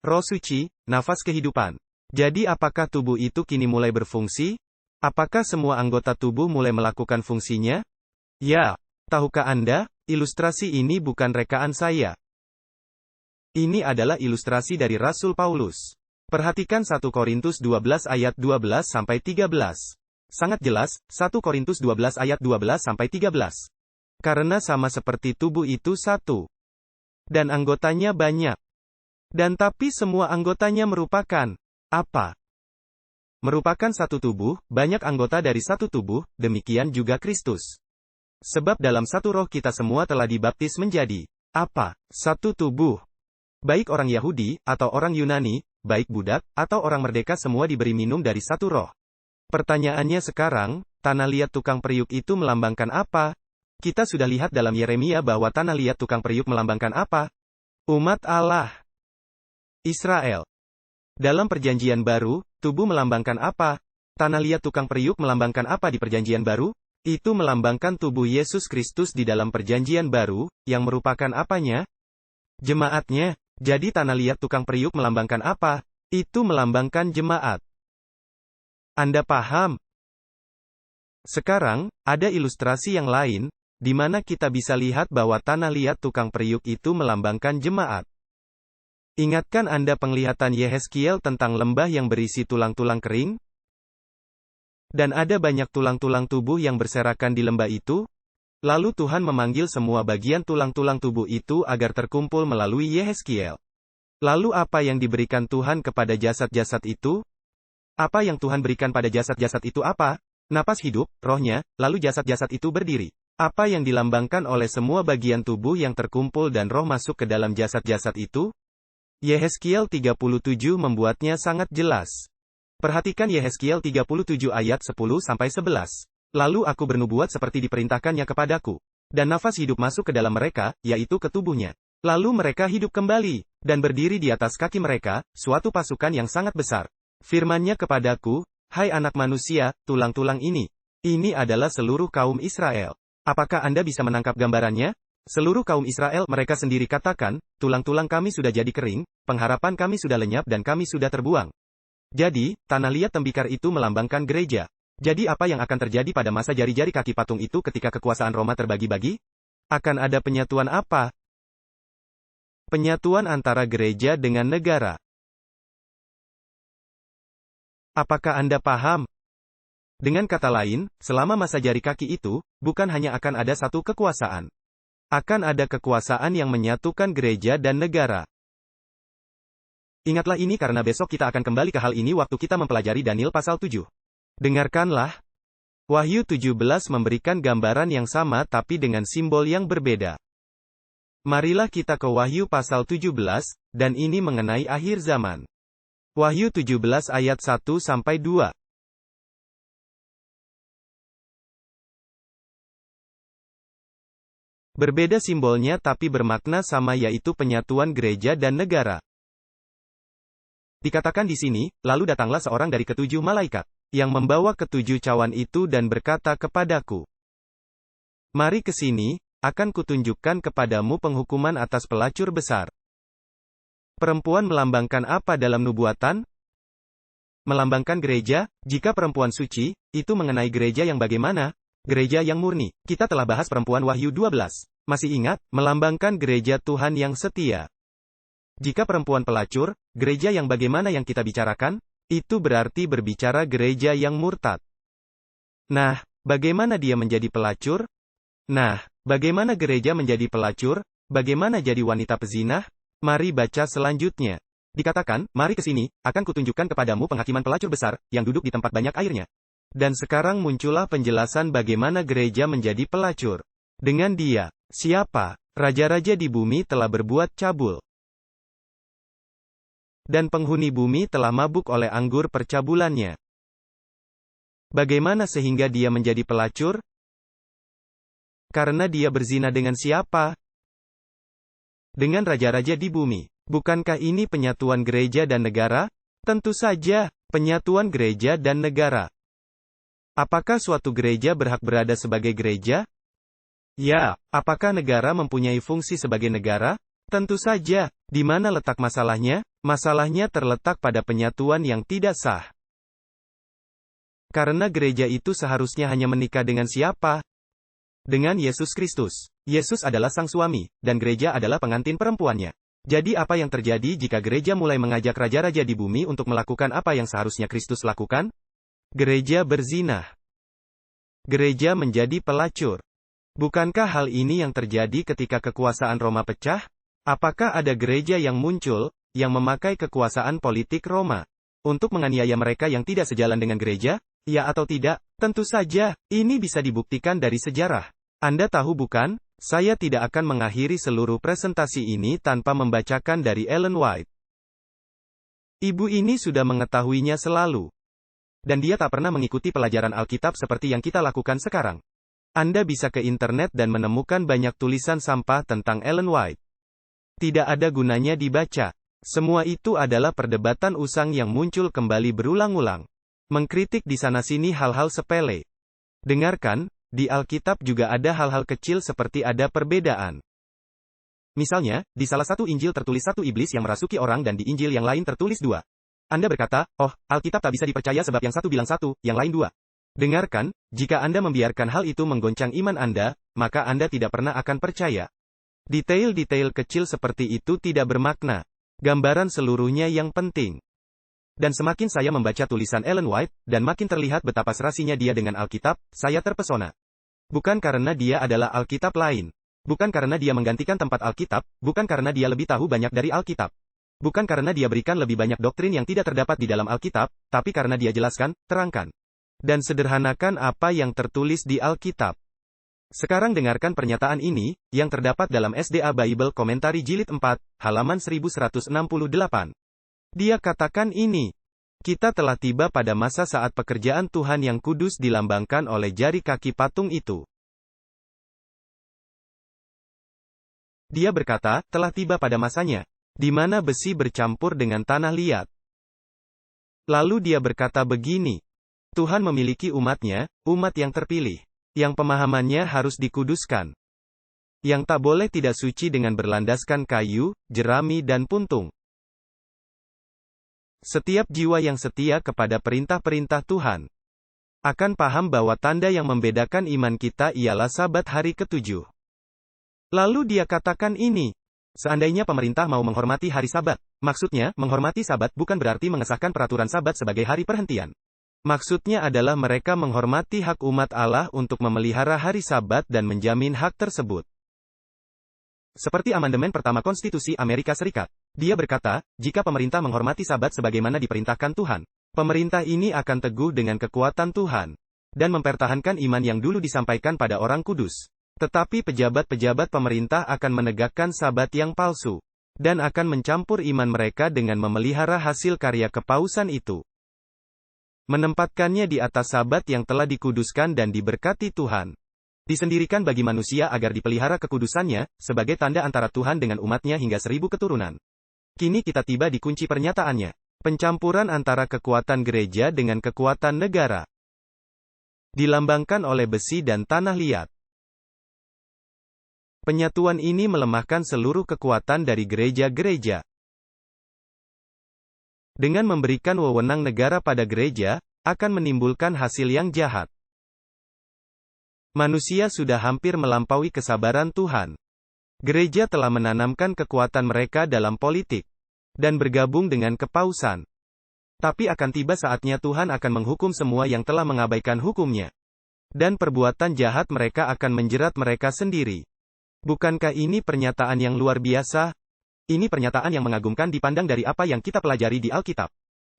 Roh suci, nafas kehidupan. Jadi apakah tubuh itu kini mulai berfungsi? Apakah semua anggota tubuh mulai melakukan fungsinya? Ya. Tahukah Anda, ilustrasi ini bukan rekaan saya. Ini adalah ilustrasi dari Rasul Paulus. Perhatikan 1 Korintus 12 ayat 12-13. Sangat jelas, 1 Korintus 12 ayat 12-13. Karena sama seperti tubuh itu satu. Dan anggotanya banyak. Dan tapi semua anggotanya merupakan apa? Merupakan satu tubuh, banyak anggota dari satu tubuh, demikian juga Kristus. Sebab dalam satu roh kita semua telah dibaptis menjadi apa? Satu tubuh. Baik orang Yahudi, atau orang Yunani, baik budak, atau orang merdeka semua diberi minum dari satu roh. Pertanyaannya sekarang, tanah liat tukang periuk itu melambangkan apa? Kita sudah lihat dalam Yeremia bahwa tanah liat tukang periuk melambangkan apa? Umat Allah. Israel. Dalam perjanjian baru, tubuh melambangkan apa? Tanah liat tukang periuk melambangkan apa di perjanjian baru? Itu melambangkan tubuh Yesus Kristus di dalam perjanjian baru, yang merupakan apanya? Jemaatnya. Jadi tanah liat tukang periuk melambangkan apa? Itu melambangkan jemaat. Anda paham? Sekarang, ada ilustrasi yang lain, di mana kita bisa lihat bahwa tanah liat tukang periuk itu melambangkan jemaat. Ingatkan Anda penglihatan Yehezkiel tentang lembah yang berisi tulang-tulang kering? Dan ada banyak tulang-tulang tubuh yang berserakan di lembah itu? Lalu Tuhan memanggil semua bagian tulang-tulang tubuh itu agar terkumpul melalui Yehezkiel. Lalu apa yang diberikan Tuhan kepada jasad-jasad itu? Apa yang Tuhan berikan pada jasad-jasad itu apa? Napas hidup, rohnya, lalu jasad-jasad itu berdiri. Apa yang dilambangkan oleh semua bagian tubuh yang terkumpul dan roh masuk ke dalam jasad-jasad itu? Yehezkiel 37 membuatnya sangat jelas. Perhatikan Yehezkiel 37 ayat 10-11. Lalu aku bernubuat seperti diperintahkannya kepadaku. Dan nafas hidup masuk ke dalam mereka, yaitu ke tubuhnya. Lalu mereka hidup kembali, dan berdiri di atas kaki mereka, suatu pasukan yang sangat besar. Firman-Nya kepadaku, hai anak manusia, tulang-tulang ini adalah seluruh kaum Israel. Apakah Anda bisa menangkap gambarannya? Seluruh kaum Israel, mereka sendiri katakan, tulang-tulang kami sudah jadi kering, pengharapan kami sudah lenyap dan kami sudah terbuang. Jadi, tanah liat tembikar itu melambangkan gereja. Jadi apa yang akan terjadi pada masa jari-jari kaki patung itu ketika kekuasaan Roma terbagi-bagi? Akan ada penyatuan apa? Penyatuan antara gereja dengan negara. Apakah Anda paham? Dengan kata lain, selama masa jari kaki itu, bukan hanya akan ada satu kekuasaan. Akan ada kekuasaan yang menyatukan gereja dan negara. Ingatlah ini karena besok kita akan kembali ke hal ini waktu kita mempelajari Daniel pasal 7. Dengarkanlah. Wahyu 17 memberikan gambaran yang sama tapi dengan simbol yang berbeda. Marilah kita ke Wahyu pasal 17, dan ini mengenai akhir zaman. Wahyu 17 ayat 1-2. Berbeda simbolnya tapi bermakna sama yaitu penyatuan gereja dan negara. Dikatakan di sini, lalu datanglah seorang dari ketujuh malaikat, yang membawa ketujuh cawan itu dan berkata kepadaku, mari ke sini, akan kutunjukkan kepadamu penghukuman atas pelacur besar. Perempuan melambangkan apa dalam nubuatan? Melambangkan gereja. Jika perempuan suci, itu mengenai gereja yang bagaimana? Gereja yang murni. Kita telah bahas perempuan Wahyu 12. Masih ingat? Melambangkan gereja Tuhan yang setia. Jika perempuan pelacur, gereja yang bagaimana yang kita bicarakan? Itu berarti berbicara gereja yang murtad. Nah, bagaimana dia menjadi pelacur? Nah, bagaimana gereja menjadi pelacur? Bagaimana jadi wanita pezinah? Mari baca selanjutnya. Dikatakan, mari ke sini, akan kutunjukkan kepadamu penghakiman pelacur besar, yang duduk di tempat banyak airnya. Dan sekarang muncullah penjelasan bagaimana gereja menjadi pelacur. Dengan dia, siapa? Raja-raja di bumi telah berbuat cabul. Dan penghuni bumi telah mabuk oleh anggur percabulannya. Bagaimana sehingga dia menjadi pelacur? Karena dia berzina dengan siapa? Dengan raja-raja di bumi. Bukankah ini penyatuan gereja dan negara? Tentu saja, penyatuan gereja dan negara. Apakah suatu gereja berhak berada sebagai gereja? Ya. Apakah negara mempunyai fungsi sebagai negara? Tentu saja. Di mana letak masalahnya? Masalahnya terletak pada penyatuan yang tidak sah. Karena gereja itu seharusnya hanya menikah dengan siapa? Dengan Yesus Kristus. Yesus adalah sang suami, dan gereja adalah pengantin perempuannya. Jadi apa yang terjadi jika gereja mulai mengajak raja-raja di bumi untuk melakukan apa yang seharusnya Kristus lakukan? Gereja berzinah. gereja menjadi pelacur. Bukankah hal ini yang terjadi ketika kekuasaan Roma pecah? Apakah ada gereja yang muncul, yang memakai kekuasaan politik Roma untuk menganiaya mereka yang tidak sejalan dengan gereja? Ya atau tidak? Tentu saja, ini bisa dibuktikan dari sejarah. Anda tahu bukan? Saya tidak akan mengakhiri seluruh presentasi ini tanpa membacakan dari Ellen White. Ibu ini sudah mengetahuinya selalu. Dan dia tak pernah mengikuti pelajaran Alkitab seperti yang kita lakukan sekarang. Anda bisa ke internet dan menemukan banyak tulisan sampah tentang Ellen White. Tidak ada gunanya dibaca. Semua itu adalah perdebatan usang yang muncul kembali berulang-ulang. Mengkritik di sana-sini hal-hal sepele. Dengarkan, di Alkitab juga ada hal-hal kecil seperti ada perbedaan. Misalnya, di salah satu Injil tertulis satu iblis yang merasuki orang dan di Injil yang lain tertulis dua. Anda berkata, oh, Alkitab tak bisa dipercaya sebab yang satu bilang satu, yang lain dua. Dengarkan, jika Anda membiarkan hal itu menggoncang iman Anda, maka Anda tidak pernah akan percaya. Detail-detail kecil seperti itu tidak bermakna. Gambaran seluruhnya yang penting. Dan semakin saya membaca tulisan Ellen White, dan makin terlihat betapa serasinya dia dengan Alkitab, saya terpesona. Bukan karena dia adalah Alkitab lain. Bukan karena dia menggantikan tempat Alkitab, bukan karena dia lebih tahu banyak dari Alkitab. Bukan karena dia berikan lebih banyak doktrin yang tidak terdapat di dalam Alkitab, tapi karena dia jelaskan, terangkan, dan sederhanakan apa yang tertulis di Alkitab. Sekarang dengarkan pernyataan ini, yang terdapat dalam SDA Bible Commentary Jilid 4, halaman 1168. Dia katakan ini. Kita telah tiba pada masa saat pekerjaan Tuhan yang kudus dilambangkan oleh jari kaki patung itu. Dia berkata, telah tiba pada masanya, di mana besi bercampur dengan tanah liat. Lalu dia berkata begini, Tuhan memiliki umatnya, umat yang terpilih, yang pemahamannya harus dikuduskan, yang tak boleh tidak suci dengan berlandaskan kayu, jerami dan puntung. Setiap jiwa yang setia kepada perintah-perintah Tuhan akan paham bahwa tanda yang membedakan iman kita ialah Sabat hari ketujuh. Lalu dia katakan ini, seandainya pemerintah mau menghormati hari Sabat, maksudnya, menghormati Sabat bukan berarti mengesahkan peraturan Sabat sebagai hari perhentian. Maksudnya adalah mereka menghormati hak umat Allah untuk memelihara hari Sabat dan menjamin hak tersebut. Seperti amandemen pertama Konstitusi Amerika Serikat. Dia berkata, jika pemerintah menghormati Sabat sebagaimana diperintahkan Tuhan, pemerintah ini akan teguh dengan kekuatan Tuhan, dan mempertahankan iman yang dulu disampaikan pada orang kudus. Tetapi pejabat-pejabat pemerintah akan menegakkan Sabat yang palsu, dan akan mencampur iman mereka dengan memelihara hasil karya kepausan itu. Menempatkannya di atas Sabat yang telah dikuduskan dan diberkati Tuhan. Disendirikan bagi manusia agar dipelihara kekudusannya, sebagai tanda antara Tuhan dengan umatnya hingga 1000 keturunan. Kini kita tiba di kunci pernyataannya. Pencampuran antara kekuatan gereja dengan kekuatan negara. Dilambangkan oleh besi dan tanah liat. Penyatuan ini melemahkan seluruh kekuatan dari gereja-gereja. Dengan memberikan wewenang negara pada gereja, akan menimbulkan hasil yang jahat. Manusia sudah hampir melampaui kesabaran Tuhan. Gereja telah menanamkan kekuatan mereka dalam politik, dan bergabung dengan kepausan. Tapi akan tiba saatnya Tuhan akan menghukum semua yang telah mengabaikan hukumnya. Dan perbuatan jahat mereka akan menjerat mereka sendiri. Bukankah ini pernyataan yang luar biasa? Ini pernyataan yang mengagumkan dipandang dari apa yang kita pelajari di Alkitab.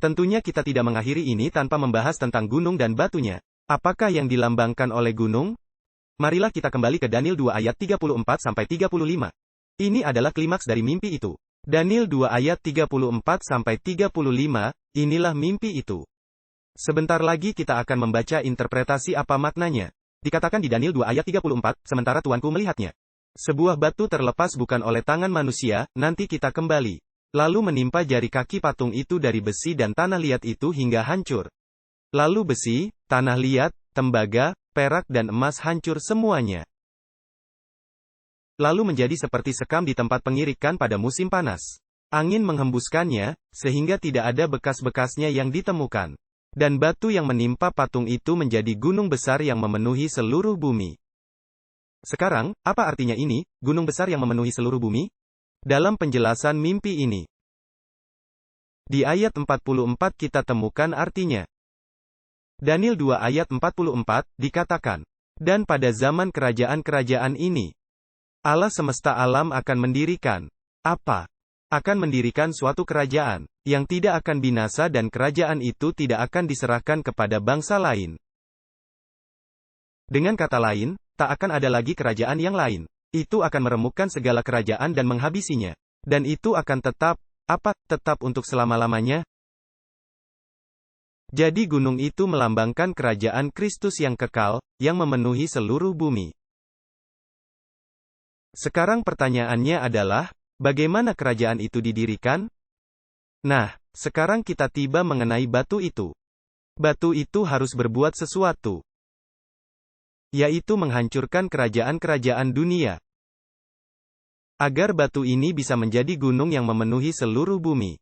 Tentunya kita tidak mengakhiri ini tanpa membahas tentang gunung dan batunya. Apakah yang dilambangkan oleh gunung? Marilah kita kembali ke Daniel 2 ayat 34-35. Ini adalah klimaks dari mimpi itu. Daniel 2 ayat 34-35, inilah mimpi itu. Sebentar lagi kita akan membaca interpretasi apa maknanya. Dikatakan di Daniel 2 ayat 34, sementara tuanku melihatnya. Sebuah batu terlepas bukan oleh tangan manusia, nanti kita kembali. Lalu menimpa jari kaki patung itu dari besi dan tanah liat itu hingga hancur. Lalu besi, tanah liat, tembaga, perak dan emas hancur semuanya. Lalu menjadi seperti sekam di tempat pengirikan pada musim panas. Angin menghembuskannya, sehingga tidak ada bekas-bekasnya yang ditemukan. Dan batu yang menimpa patung itu menjadi gunung besar yang memenuhi seluruh bumi. Sekarang, apa artinya ini, gunung besar yang memenuhi seluruh bumi? Dalam penjelasan mimpi ini, di ayat 44 kita temukan artinya. Daniel 2 ayat 44, dikatakan, dan pada zaman kerajaan-kerajaan ini, Allah semesta alam akan mendirikan, apa? Akan mendirikan suatu kerajaan, yang tidak akan binasa dan kerajaan itu tidak akan diserahkan kepada bangsa lain. Dengan kata lain, tak akan ada lagi kerajaan yang lain. Itu akan meremukkan segala kerajaan dan menghabisinya. Dan itu akan tetap, apa? Tetap untuk selama-lamanya? Jadi gunung itu melambangkan kerajaan Kristus yang kekal, yang memenuhi seluruh bumi. Sekarang pertanyaannya adalah, bagaimana kerajaan itu didirikan? Nah, sekarang kita tiba mengenai batu itu. Batu itu harus berbuat sesuatu, yaitu menghancurkan kerajaan-kerajaan dunia. Agar batu ini bisa menjadi gunung yang memenuhi seluruh bumi.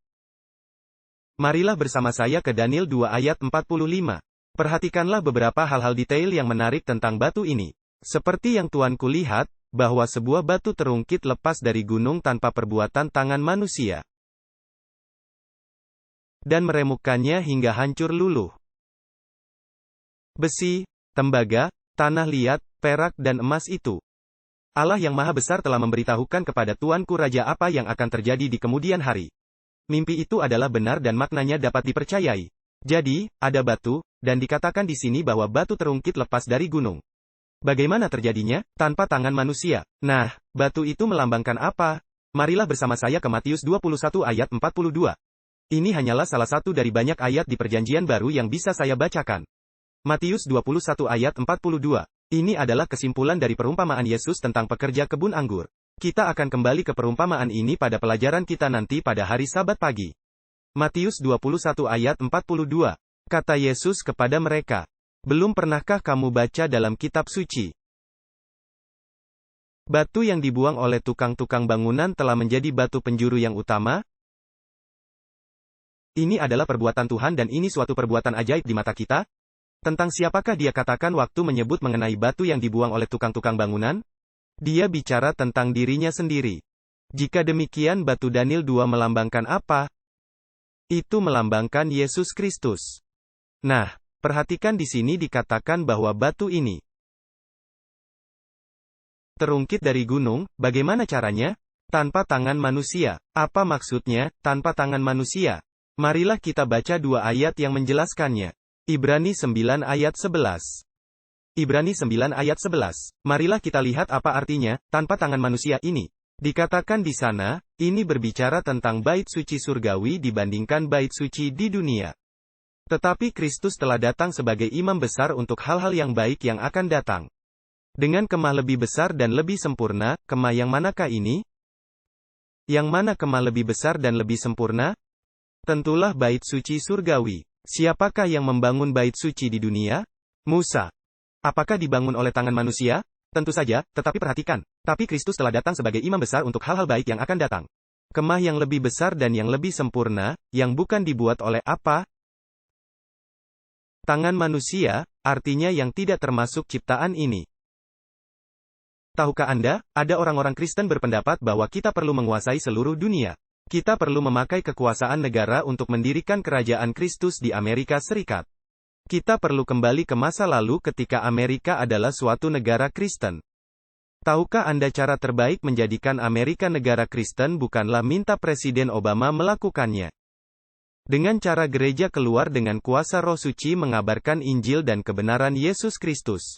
Marilah bersama saya ke Daniel 2 ayat 45. Perhatikanlah beberapa hal-hal detail yang menarik tentang batu ini. Seperti yang tuanku lihat, bahwa sebuah batu terungkit lepas dari gunung tanpa perbuatan tangan manusia. Dan meremukkannya hingga hancur luluh. Besi, tembaga, tanah liat, perak dan emas itu. Allah yang Maha Besar telah memberitahukan kepada tuanku Raja apa yang akan terjadi di kemudian hari. Mimpi itu adalah benar dan maknanya dapat dipercayai. Jadi, ada batu, dan dikatakan di sini bahwa batu terungkit lepas dari gunung. Bagaimana terjadinya? Tanpa tangan manusia. Nah, batu itu melambangkan apa? Marilah bersama saya ke Matius 21 ayat 42. Ini hanyalah salah satu dari banyak ayat di Perjanjian Baru yang bisa saya bacakan. Matius 21 ayat 42. Ini adalah kesimpulan dari perumpamaan Yesus tentang pekerja kebun anggur. Kita akan kembali ke perumpamaan ini pada pelajaran kita nanti pada hari Sabat pagi. Matius 21 ayat 42. Kata Yesus kepada mereka, belum pernahkah kamu baca dalam kitab suci? Batu yang dibuang oleh tukang-tukang bangunan telah menjadi batu penjuru yang utama. Ini adalah perbuatan Tuhan dan ini suatu perbuatan ajaib di mata kita. Tentang siapakah dia katakan waktu menyebut mengenai batu yang dibuang oleh tukang-tukang bangunan? Dia bicara tentang dirinya sendiri. Jika demikian batu Daniel 2 melambangkan apa? Itu melambangkan Yesus Kristus. Nah, perhatikan di sini dikatakan bahwa batu ini terungkit dari gunung. Bagaimana caranya? Tanpa tangan manusia. Apa maksudnya, tanpa tangan manusia? Marilah kita baca dua ayat yang menjelaskannya. Ibrani 9 ayat 11. Ibrani 9 ayat 11. Marilah kita lihat apa artinya, tanpa tangan manusia ini. Dikatakan di sana, ini berbicara tentang bait suci surgawi dibandingkan bait suci di dunia. Tetapi Kristus telah datang sebagai imam besar untuk hal-hal yang baik yang akan datang. Dengan kemah lebih besar dan lebih sempurna, kemah yang manakah ini? Yang mana kemah lebih besar dan lebih sempurna? Tentulah bait suci surgawi. Siapakah yang membangun bait suci di dunia? Musa. Apakah dibangun oleh tangan manusia? Tentu saja, tetapi perhatikan. Tapi Kristus telah datang sebagai imam besar untuk hal-hal baik yang akan datang. Kemah yang lebih besar dan yang lebih sempurna, yang bukan dibuat oleh apa? Tangan manusia, artinya yang tidak termasuk ciptaan ini. Tahukah Anda, ada orang-orang Kristen berpendapat bahwa kita perlu menguasai seluruh dunia. Kita perlu memakai kekuasaan negara untuk mendirikan kerajaan Kristus di Amerika Serikat. Kita perlu kembali ke masa lalu ketika Amerika adalah suatu negara Kristen. Tahukah Anda cara terbaik menjadikan Amerika negara Kristen bukanlah minta Presiden Obama melakukannya. Dengan cara gereja keluar dengan kuasa Roh Suci mengabarkan Injil dan kebenaran Yesus Kristus.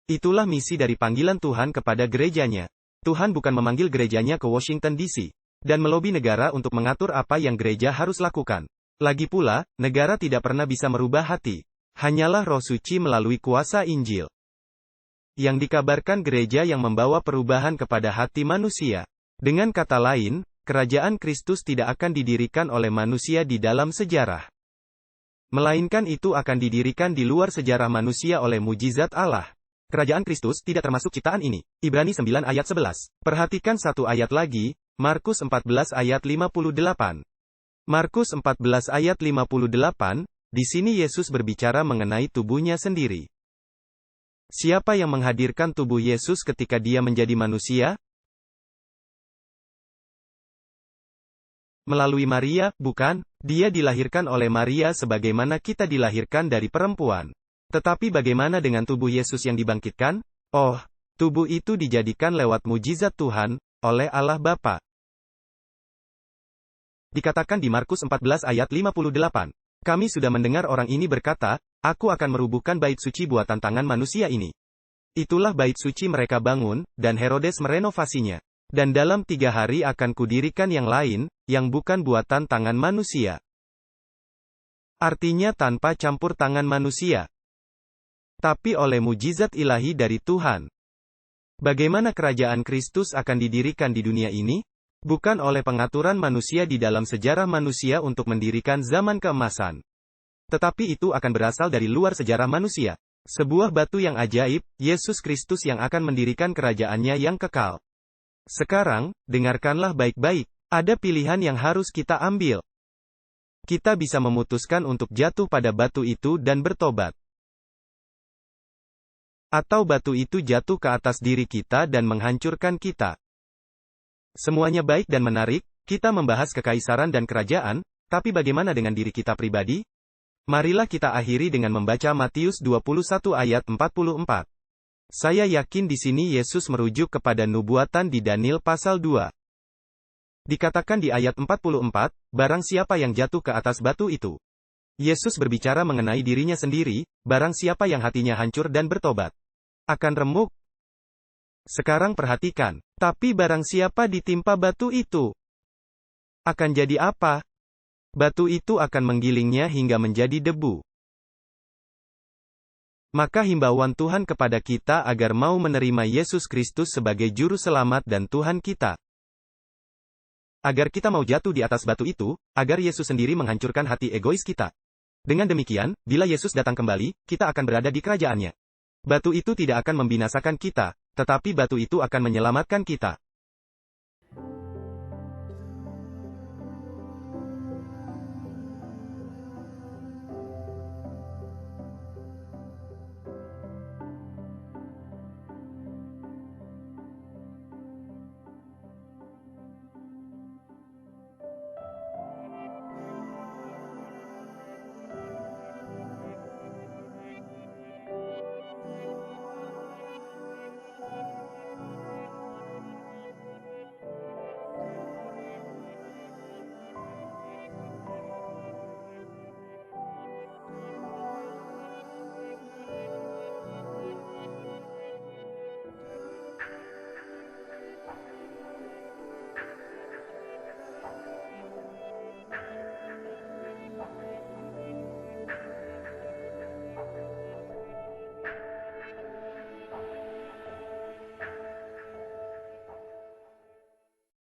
Itulah misi dari panggilan Tuhan kepada gerejanya. Tuhan bukan memanggil gerejanya ke Washington DC dan melobi negara untuk mengatur apa yang gereja harus lakukan. Lagi pula, negara tidak pernah bisa merubah hati. Hanyalah Roh Suci melalui kuasa Injil yang dikabarkan gereja yang membawa perubahan kepada hati manusia. Dengan kata lain, kerajaan Kristus tidak akan didirikan oleh manusia di dalam sejarah. Melainkan itu akan didirikan di luar sejarah manusia oleh mujizat Allah. Kerajaan Kristus tidak termasuk ciptaan ini. Ibrani 9 ayat 11. Perhatikan satu ayat lagi, Markus 14 ayat 58. Markus 14 ayat 58, di sini Yesus berbicara mengenai tubuhnya sendiri. Siapa yang menghadirkan tubuh Yesus ketika dia menjadi manusia? Melalui Maria, bukan? Dia dilahirkan oleh Maria sebagaimana kita dilahirkan dari perempuan. Tetapi bagaimana dengan tubuh Yesus yang dibangkitkan? Oh, tubuh itu dijadikan lewat mujizat Tuhan, oleh Allah Bapa. Dikatakan di Markus 14 ayat 58. Kami sudah mendengar orang ini berkata, aku akan merubuhkan bait suci buatan tangan manusia ini. Itulah bait suci mereka bangun, dan Herodes merenovasinya. Dan dalam 3 hari akan kudirikan yang lain, yang bukan buatan tangan manusia. Artinya tanpa campur tangan manusia. Tapi oleh mujizat ilahi dari Tuhan. Bagaimana kerajaan Kristus akan didirikan di dunia ini? Bukan oleh pengaturan manusia di dalam sejarah manusia untuk mendirikan zaman keemasan. Tetapi itu akan berasal dari luar sejarah manusia. Sebuah batu yang ajaib, Yesus Kristus yang akan mendirikan kerajaannya yang kekal. Sekarang, dengarkanlah baik-baik. Ada pilihan yang harus kita ambil. Kita bisa memutuskan untuk jatuh pada batu itu dan bertobat. Atau batu itu jatuh ke atas diri kita dan menghancurkan kita. Semuanya baik dan menarik, kita membahas kekaisaran dan kerajaan, tapi bagaimana dengan diri kita pribadi? Marilah kita akhiri dengan membaca Matius 21 ayat 44. Saya yakin di sini Yesus merujuk kepada nubuatan di Daniel pasal 2. Dikatakan di ayat 44, barang siapa yang jatuh ke atas batu itu. Yesus berbicara mengenai dirinya sendiri, barang siapa yang hatinya hancur dan bertobat. Akan remuk. Sekarang perhatikan, tapi barang siapa ditimpa batu itu. Akan jadi apa? Batu itu akan menggilingnya hingga menjadi debu. Maka himbauan Tuhan kepada kita agar mau menerima Yesus Kristus sebagai Juru Selamat dan Tuhan kita. Agar kita mau jatuh di atas batu itu, agar Yesus sendiri menghancurkan hati egois kita. Dengan demikian, bila Yesus datang kembali, kita akan berada di kerajaannya. Batu itu tidak akan membinasakan kita, tetapi batu itu akan menyelamatkan kita.